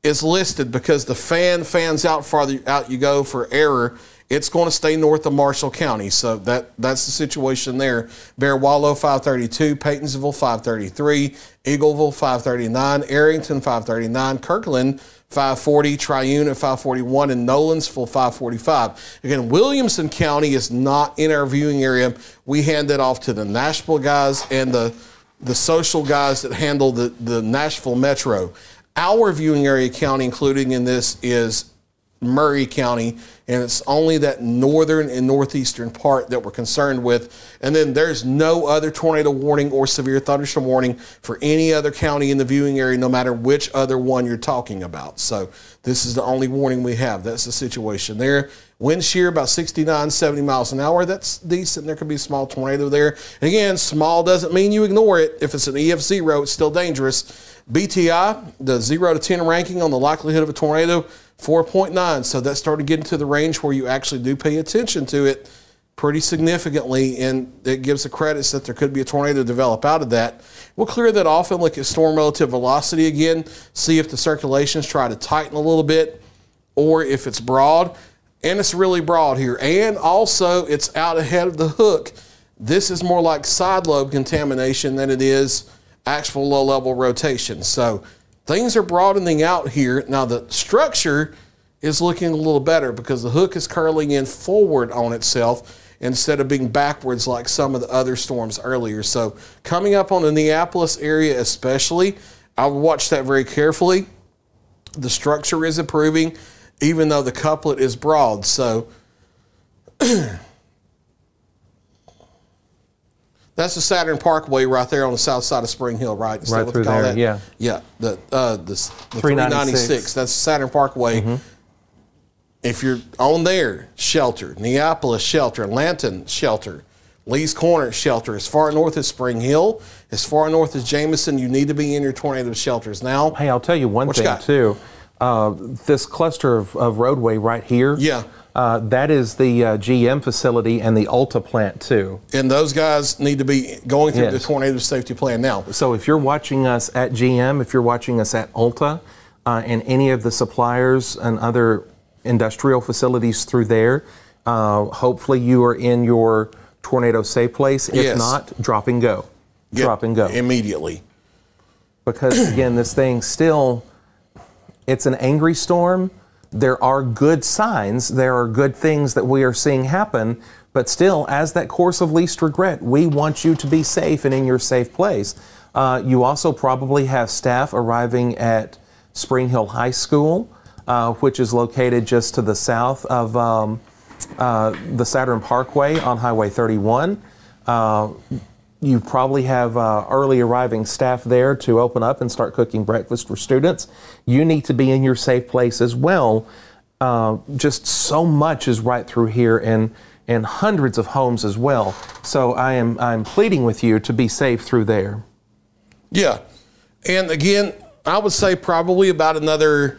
is listed because the fans out farther out you go for error. It's going to stay north of Marshall County. So that's the situation there. Bear Wallow, 5:32. Paytonsville, 5:33. Eagleville, 5:39. Arrington, 5:39. Kirkland, 5:40. Triune at 5:41. And Nolensville, 5:45. Again, Williamson County is not in our viewing area. We hand that off to the Nashville guys and the social guys that handle the Nashville Metro. Our viewing area county, including in this, is Murray County, and it's only that northern and northeastern part that we're concerned with. And then there's no other tornado warning or severe thunderstorm warning for any other county in the viewing area, no matter which other one you're talking about. So this is the only warning we have. That's the situation there. Wind shear about 69, 70 miles an hour. That's decent. There could be a small tornado there. And again, small doesn't mean you ignore it. If it's an EF0, it's still dangerous. BTI, the 0 to 10 ranking on the likelihood of a tornado, 4.9. So that started getting to the range where you actually do pay attention to it pretty significantly, and it gives the credits that there could be a tornado develop out of that. We'll clear that off and look at storm relative velocity again, see if the circulations try to tighten a little bit or if it's broad. And it's really broad here. And also it's out ahead of the hook. This is more like side lobe contamination than it is actual low-level rotation. So things are broadening out here. Now the structure is looking a little better because the hook is curling in forward on itself instead of being backwards like some of the other storms earlier. So coming up on the Neapolis area especially, I would watch that very carefully. The structure is improving even though the couplet is broad. So that's the Saturn Parkway right there on the south side of Spring Hill, right? Is right through there, that? Yeah. Yeah, the 396. That's the Saturn Parkway. Mm-hmm. If you're on there, shelter. Neapolis, shelter. Lanton, shelter. Lee's Corner, shelter. As far north as Spring Hill, as far north as Jameson, you need to be in your tornado shelters now. Hey, I'll tell you one thing, too. This cluster of roadway right here, that is the GM facility and the Ulta plant too. And those guys need to be going through the tornado safety plan now. So if you're watching us at GM, if you're watching us at Ulta, and any of the suppliers and other industrial facilities through there, hopefully you are in your tornado safe place. If not, drop and go. Drop and go. Immediately. Because again, this thing still... It's an angry storm. There are good signs. There are good things that we are seeing happen. But still, as that course of least regret, we want you to be safe and in your safe place. You also probably have staff arriving at Spring Hill High School, which is located just to the south of the Saturn Parkway on Highway 31. You probably have early arriving staff there to open up and start cooking breakfast for students. You need to be in your safe place as well. Just so much is right through here, and and hundreds of homes as well. So I'm pleading with you to be safe through there. Yeah. And again, I would say probably about another,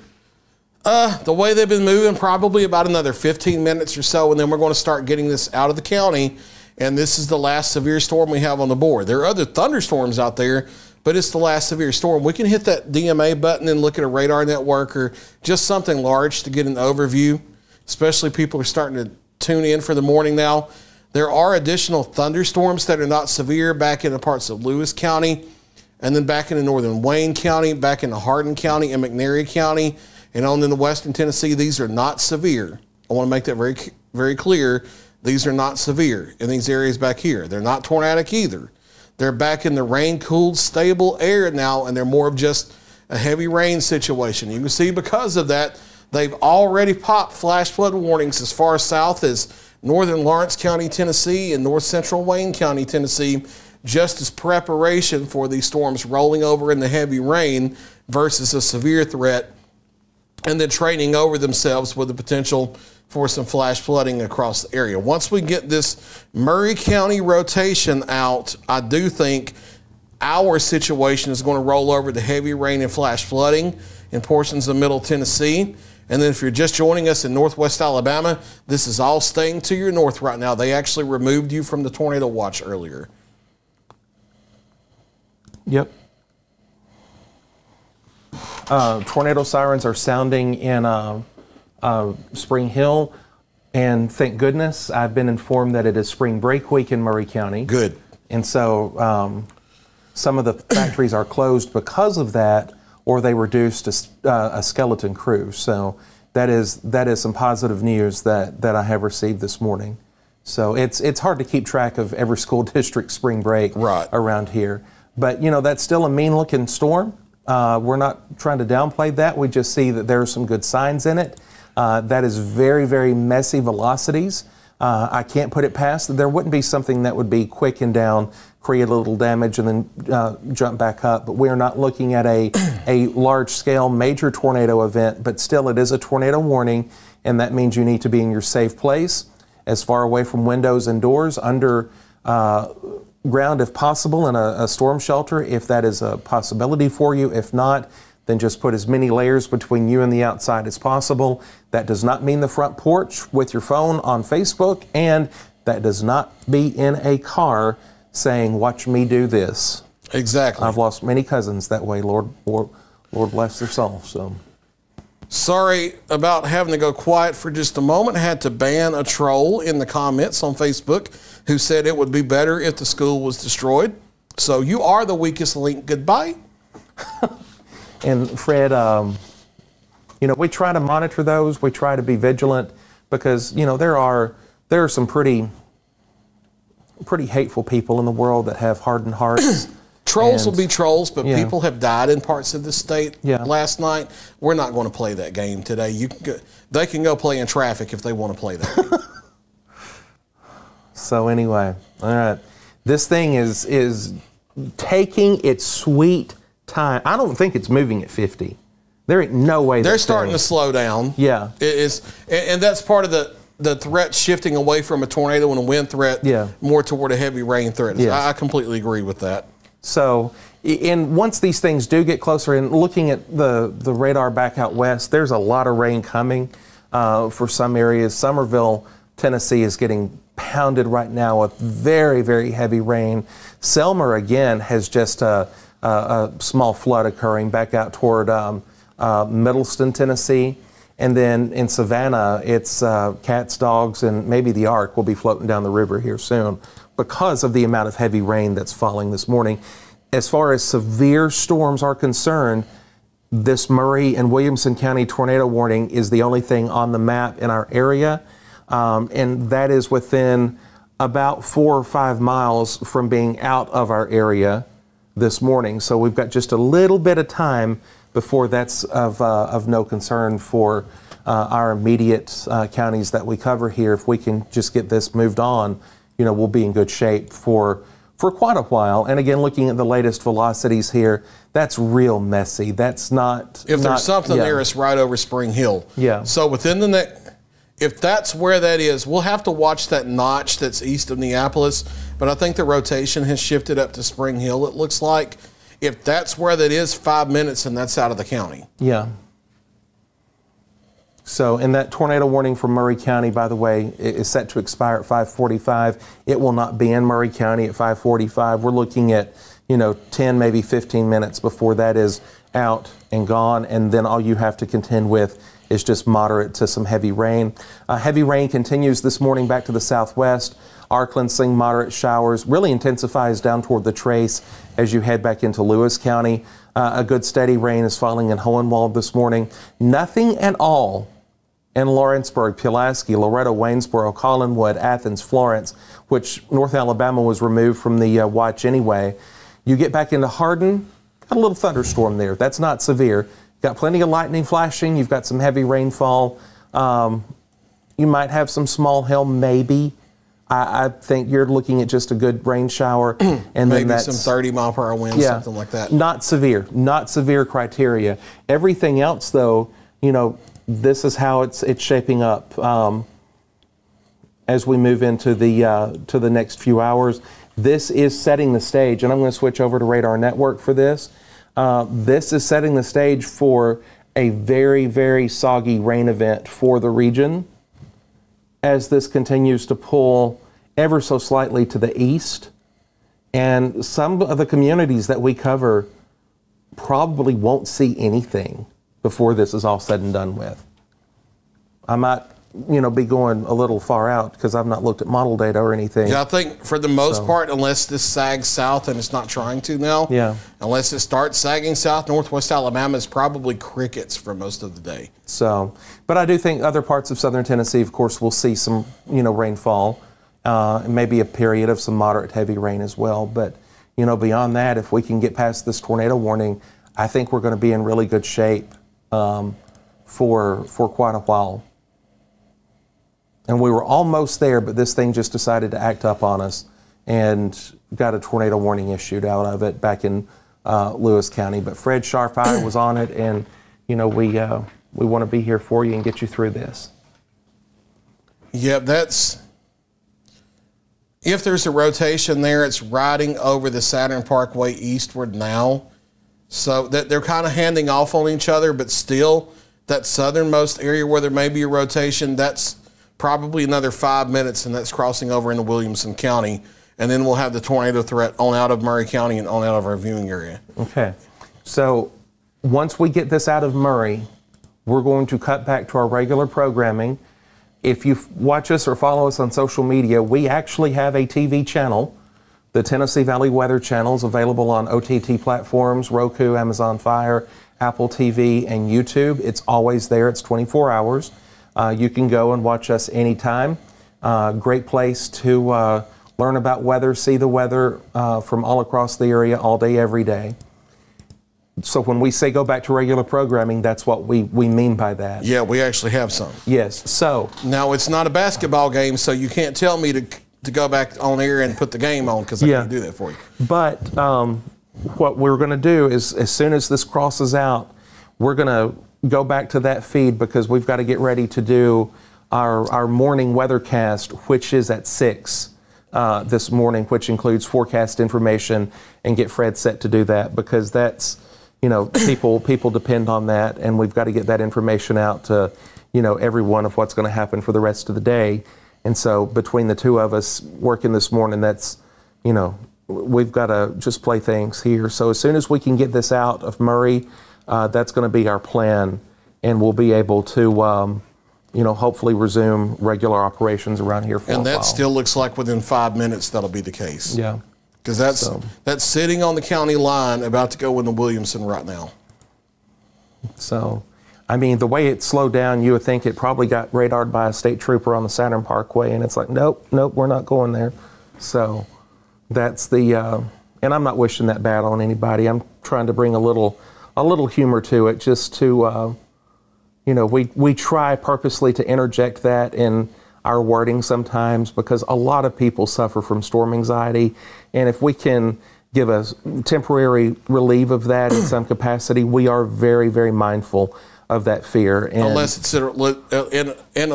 the way they've been moving, probably about another 15 minutes or so, and then we're going to start getting this out of the county. And this is the last severe storm we have on the board. There are other thunderstorms out there, but it's the last severe storm. We can hit that DMA button and look at a radar network or just something large to get an overview, especially people are starting to tune in for the morning now. There are additional thunderstorms that are not severe back in the parts of Lewis County, and then back in the northern Wayne County, back in the Hardin County and McNairy County, and on in the western Tennessee. These are not severe. I want to make that very, very clear. These are not severe in these areas back here. They're not tornadic either. They're back in the rain-cooled, stable area now, and they're more of just a heavy rain situation. You can see because of that, they've already popped flash flood warnings as far south as northern Lawrence County, Tennessee, and north central Wayne County, Tennessee, just as preparation for these storms rolling over in the heavy rain versus a severe threat, and then training over themselves with the potential for some flash flooding across the area. Once we get this Murray County rotation out, I do think our situation is going to roll over to heavy rain and flash flooding in portions of Middle Tennessee. And then if you're just joining us in northwest Alabama, this is all staying to your north right now. They actually removed you from the tornado watch earlier. Yep. Tornado sirens are sounding in Spring Hill, and thank goodness I've been informed that it is spring break week in Murray County. Good. And so some of the factories are closed because of that, or they reduced a skeleton crew. So that is some positive news that I have received this morning. So it's hard to keep track of every school district spring break around here. But, you know, that's still a mean-looking storm. We're not trying to downplay that. We just see that there are some good signs in it. That is very, very messy velocities. I can't put it past that there wouldn't be something that would be quick and down, create a little damage, and then jump back up. But we are not looking at a large-scale major tornado event, but still it is a tornado warning, and that means you need to be in your safe place, as far away from windows and doors, under ground if possible, in a storm shelter if that is a possibility for you. If not, then just put as many layers between you and the outside as possible. That does not mean the front porch with your phone on Facebook, and that does not be in a car saying, "Watch me do this." Exactly. I've lost many cousins that way. Lord bless their soul. So. Sorry about having to go quiet for just a moment. Had to ban a troll in the comments on Facebook who said it would be better if the school was destroyed. So you are the weakest link. Goodbye. And Fred, you know, we try to monitor those. We try to be vigilant because, you know, there are some pretty hateful people in the world that have hardened hearts. Trolls will be trolls, but people have died in parts of the state last night. We're not going to play that game today. They can go play in traffic if they want to play that game. So anyway, all right. This thing is taking its sweet time. I don't think it's moving at 50. There ain't no way they're starting to slow down. Yeah. It is, and that's part of the threat shifting away from a tornado and a wind threat more toward a heavy rain threat. Yes. I completely agree with that. So, and once these things do get closer, and looking at the radar back out west, there's a lot of rain coming for some areas. Summerville, Tennessee is getting pounded right now with very, very heavy rain. Selmer, again, has just a small flood occurring back out toward Middleston, Tennessee. And then in Savannah, it's cats, dogs, and maybe the Ark will be floating down the river here soon because of the amount of heavy rain that's falling this morning. As far as severe storms are concerned, this Murray and Williamson County tornado warning is the only thing on the map in our area, and that is within about 4 or 5 miles from being out of our area this morning. So we've got just a little bit of time before that's of no concern for our immediate counties that we cover here. If we can just get this moved on, you know, we'll be in good shape for quite a while. And again, looking at the latest velocities here, that's real messy. That's not... If there's something there, it's right over Spring Hill. Yeah. So within the next... if that's where that is, we'll have to watch that notch that's east of Neapolis. But I think the rotation has shifted up to Spring Hill, it looks like. If that's where that is, 5 minutes, and that's out of the county. Yeah. So, and that tornado warning for Murray County, by the way, is set to expire at 5:45. It will not be in Murray County at 5:45. We're looking at, 10, maybe 15 minutes before that is out and gone, and then all you have to contend with is just moderate to some heavy rain. Heavy rain continues this morning back to the southwest. Arkland seeing moderate showers, really intensifies down toward the Trace as you head back into Lewis County. A good steady rain is falling in Hohenwald this morning. Nothing at all in Lawrenceburg, Pulaski, Loretto, Waynesboro, Collinwood, Athens, Florence, which North Alabama was removed from the watch anyway. You get back into Hardin, got a little thunderstorm there. That's not severe. Got plenty of lightning flashing. You've got some heavy rainfall. You might have some small hail, maybe. I think you're looking at just a good rain shower, and maybe then that's some 30-mile-per-hour winds, something like that. Not severe criteria. Everything else, though, this is how it's shaping up as we move into the next few hours. This is setting the stage, and I'm going to switch over to Radar Network for this. This is setting the stage for a very, very soggy rain event for the region as this continues to pull ever so slightly to the east. And some of the communities that we cover probably won't see anything before this is all said and done with. I might, be going a little far out because I've not looked at model data or anything. Yeah, I think for the most part, unless this sags south, and it's not trying to now, unless it starts sagging south, northwest Alabama is probably crickets for most of the day. So, but I do think other parts of southern Tennessee, of course, will see some, rainfall, maybe a period of some moderate heavy rain as well. But, beyond that, if we can get past this tornado warning, I think we're going to be in really good shape for quite a while. And we were almost there, but this thing just decided to act up on us and got a tornado warning issued out of it back in Lewis County. But Fred Sharp Eye was on it, and we want to be here for you and get you through this. Yeah, if there's a rotation there, it's riding over the Saturn Parkway eastward now. So that they're kind of handing off on each other, but still that southernmost area where there may be a rotation, that's probably another 5 minutes, and that's crossing over into Williamson County. And then we'll have the tornado threat on out of Murray County and on out of our viewing area. Okay. So once we get this out of Murray, we're going to cut back to our regular programming. If you watch us or follow us on social media, we actually have a TV channel. The Tennessee Valley Weather Channel is available on OTT platforms, Roku, Amazon Fire, Apple TV, and YouTube. It's always there. It's 24 hours. You can go and watch us anytime. Great place to learn about weather, see the weather from all across the area all day, every day. So when we say go back to regular programming, that's what we mean by that. Yeah, we actually have some. Yes. So now it's not a basketball game, so you can't tell me to go back on air and put the game on because I can't do that for you. But what we're going to do is as soon as this crosses out, we're going to go back to that feed because we've got to get ready to do our morning weathercast, which is at 6 this morning, which includes forecast information, and get Fred set to do that because that's, people depend on that, and we've got to get that information out to, everyone of what's going to happen for the rest of the day. And so between the two of us working this morning, that's, we've got to just play things here. So as soon as we can get this out of Murray, that's going to be our plan, and we'll be able to, hopefully resume regular operations around here for a while. And that still looks like within 5 minutes that'll be the case. Yeah. Because that's sitting on the county line about to go into Williamson right now. So, the way it slowed down, you would think it probably got radared by a state trooper on the Saturn Parkway, and it's like, nope, we're not going there. So that's the, and I'm not wishing that bad on anybody. I'm trying to bring a little humor to it, just to, we try purposely to interject that in our wording sometimes because a lot of people suffer from storm anxiety. And if we can give a temporary relief of that in some capacity, we are very, very mindful of that fear. And unless it's in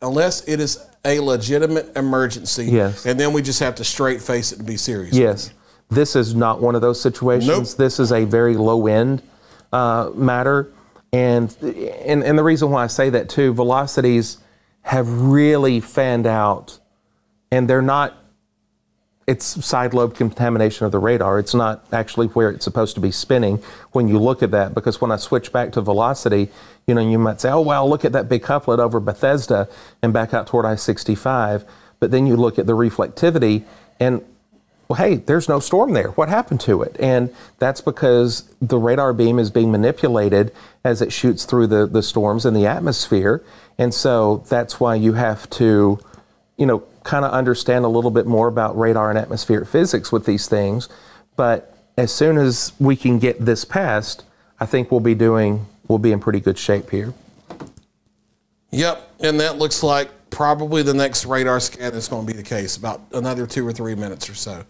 unless it is a legitimate emergency. Yes. And then we just have to straight face it and be serious. Yes. This is not one of those situations. Nope. This is a very low end matter. And the reason why I say that too, velocities have really fanned out, and they're not, it's side lobe contamination of the radar. It's not actually where it's supposed to be spinning when you look at that, because when I switch back to velocity, you know, you might say, oh, well, look at that big couplet over Bethesda and back out toward I-65. But then you look at the reflectivity and, well, hey, there's no storm there. What happened to it? And that's because the radar beam is being manipulated as it shoots through the storms in the atmosphere. And so that's why you have to, you know, kind of understand a little bit more about radar and atmospheric physics with these things. But as soon as we can get this passed, I think we'll be in pretty good shape here. Yep, and that looks like probably the next radar scan is going to be the case, about another 2 or 3 minutes or so.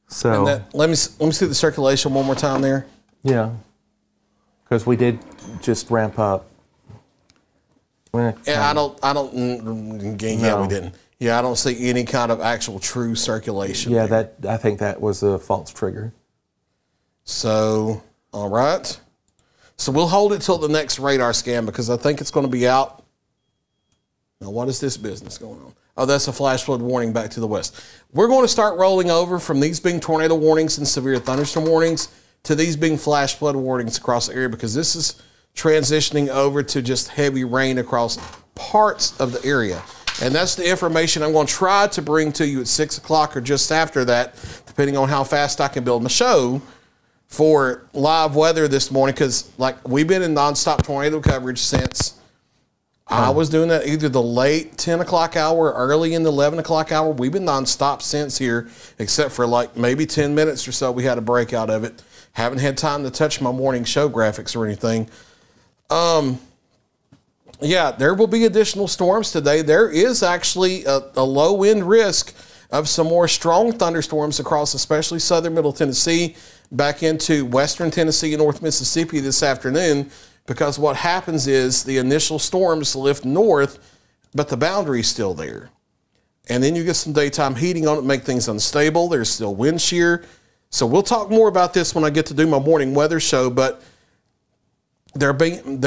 So and that, let me see the circulation one more time there. Yeah, because we did just ramp up. And yeah, we didn't. Yeah, I don't see any kind of actual true circulation. Yeah, there. I think that was a false trigger. So, all right. So we'll hold it till the next radar scan because I think it's going to be out. Now, what is this business going on? Oh, that's a flash flood warning back to the west. We're going to start rolling over from these being tornado warnings and severe thunderstorm warnings to these being flash flood warnings across the area, because this is transitioning over to just heavy rain across parts of the area. And that's the information I'm going to try to bring to you at 6 o'clock or just after that, depending on how fast I can build my show for live weather this morning. Because like we've been in nonstop tornado coverage since I was doing that either the late 10 o'clock hour or early in the 11 o'clock hour. We've been nonstop since here, except for like maybe 10 minutes or so. We had a break out of it. Haven't had time to touch my morning show graphics or anything. Yeah, there will be additional storms today. There is actually a low wind risk of some more strong thunderstorms across especially southern middle Tennessee, back into western Tennessee and north Mississippi this afternoon, because what happens is the initial storms lift north, but the boundary is still there. And then you get some daytime heating on it, make things unstable. There's still wind shear. So we'll talk more about this when I get to do my morning weather show, but there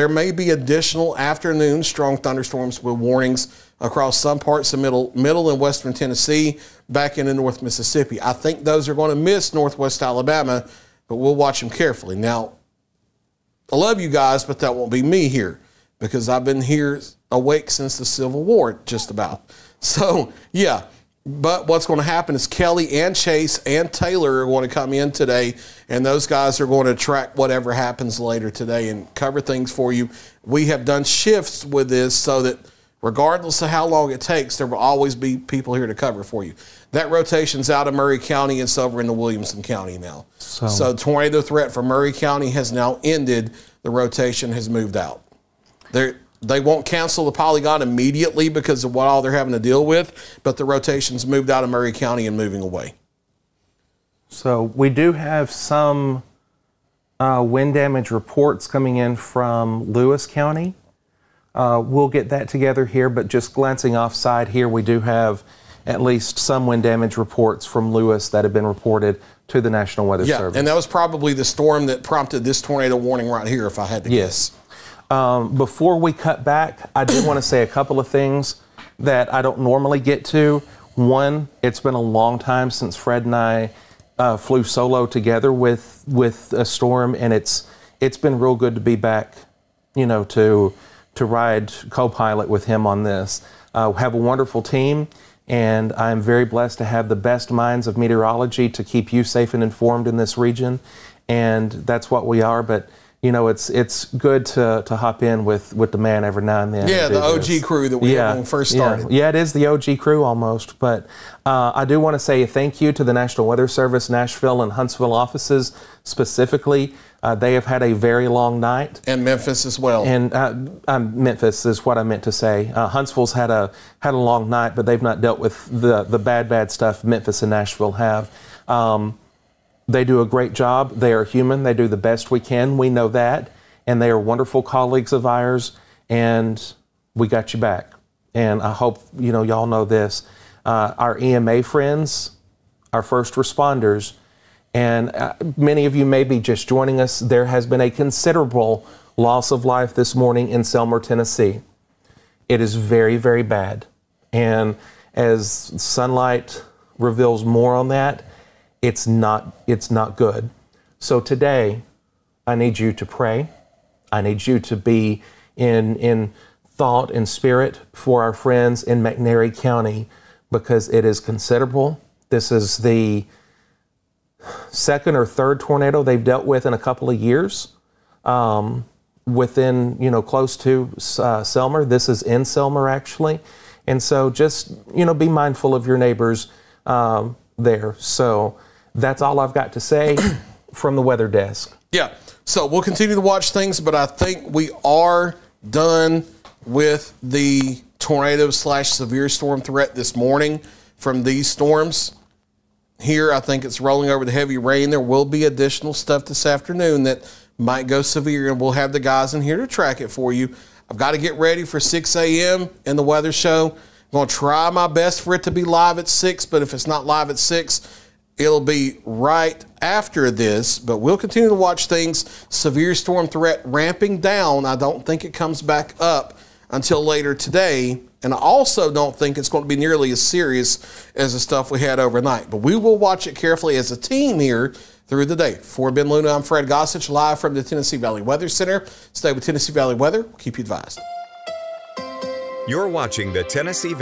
may be additional afternoon strong thunderstorms with warnings across some parts of middle and western Tennessee, back into north Mississippi. I think those are going to miss northwest Alabama, but we'll watch them carefully. Now, I love you guys, but that won't be me here, because I've been here awake since the Civil War, just about. So, yeah. But what's going to happen is Kelly and Chase and Taylor are going to come in today, and those guys are going to track whatever happens later today and cover things for you. We have done shifts with this so that regardless of how long it takes, there will always be people here to cover for you. That rotation's out of Murray County. It's over into Williamson County now. So tornado threat for Murray County has now ended. The rotation has moved out. They won't cancel the polygon immediately because of what all they're having to deal with, but the rotation's moved out of Murray County and moving away. So we do have some wind damage reports coming in from Lewis County. We'll get that together here, but just glancing offside here, we do have at least some wind damage reports from Lewis that have been reported to the National Weather Service. And that was probably the storm that prompted this tornado warning right here, if I had to guess. Before we cut back, I do want to say a couple of things that I don't normally get to. One, it's been a long time since Fred and I flew solo together with a storm, and it's been real good to be back, you know, to ride co-pilot with him on this. Have a wonderful team, and I'm very blessed to have the best minds of meteorology to keep you safe and informed in this region, and that's what we are. But you know, it's good to hop in with the man every now and then. Yeah, the OG crew that we had when we first started. Yeah, it is the OG crew almost. But I do want to say thank you to the National Weather Service, Nashville and Huntsville offices specifically. They have had a very long night. And Memphis as well. And Memphis is what I meant to say. Huntsville's had a long night, but they've not dealt with the bad stuff Memphis and Nashville have. They do a great job. They are human. They do the best we can. We know that. And they are wonderful colleagues of ours. And we got you back. And I hope, y'all know this. Our EMA friends, our first responders, and many of you may be just joining us. There has been a considerable loss of life this morning in Selmer, Tennessee. It is very, very bad. And as sunlight reveals more on that, it's not good. So today, I need you to pray. I need you to be in thought and spirit for our friends in McNairy County, because it is considerable. This is the second or third tornado they've dealt with in a couple of years. Within, close to Selmer. This is in Selmer, actually. And so just, be mindful of your neighbors there. So that's all I've got to say from the weather desk. Yeah. So we'll continue to watch things, but I think we are done with the tornado/severe storm threat this morning from these storms. Here, I think it's rolling over the heavy rain. There will be additional stuff this afternoon that might go severe, and we'll have the guys in here to track it for you. I've got to get ready for 6 a.m. in the weather show. I'm going to try my best for it to be live at 6, but if it's not live at 6, it'll be right after this. But we'll continue to watch things. Severe storm threat ramping down. I don't think it comes back up until later today. And I also don't think it's going to be nearly as serious as the stuff we had overnight. But we will watch it carefully as a team here through the day. For Ben Luna, I'm Fred Gossage, live from the Tennessee Valley Weather Center. Stay with Tennessee Valley Weather. Keep you advised. You're watching the Tennessee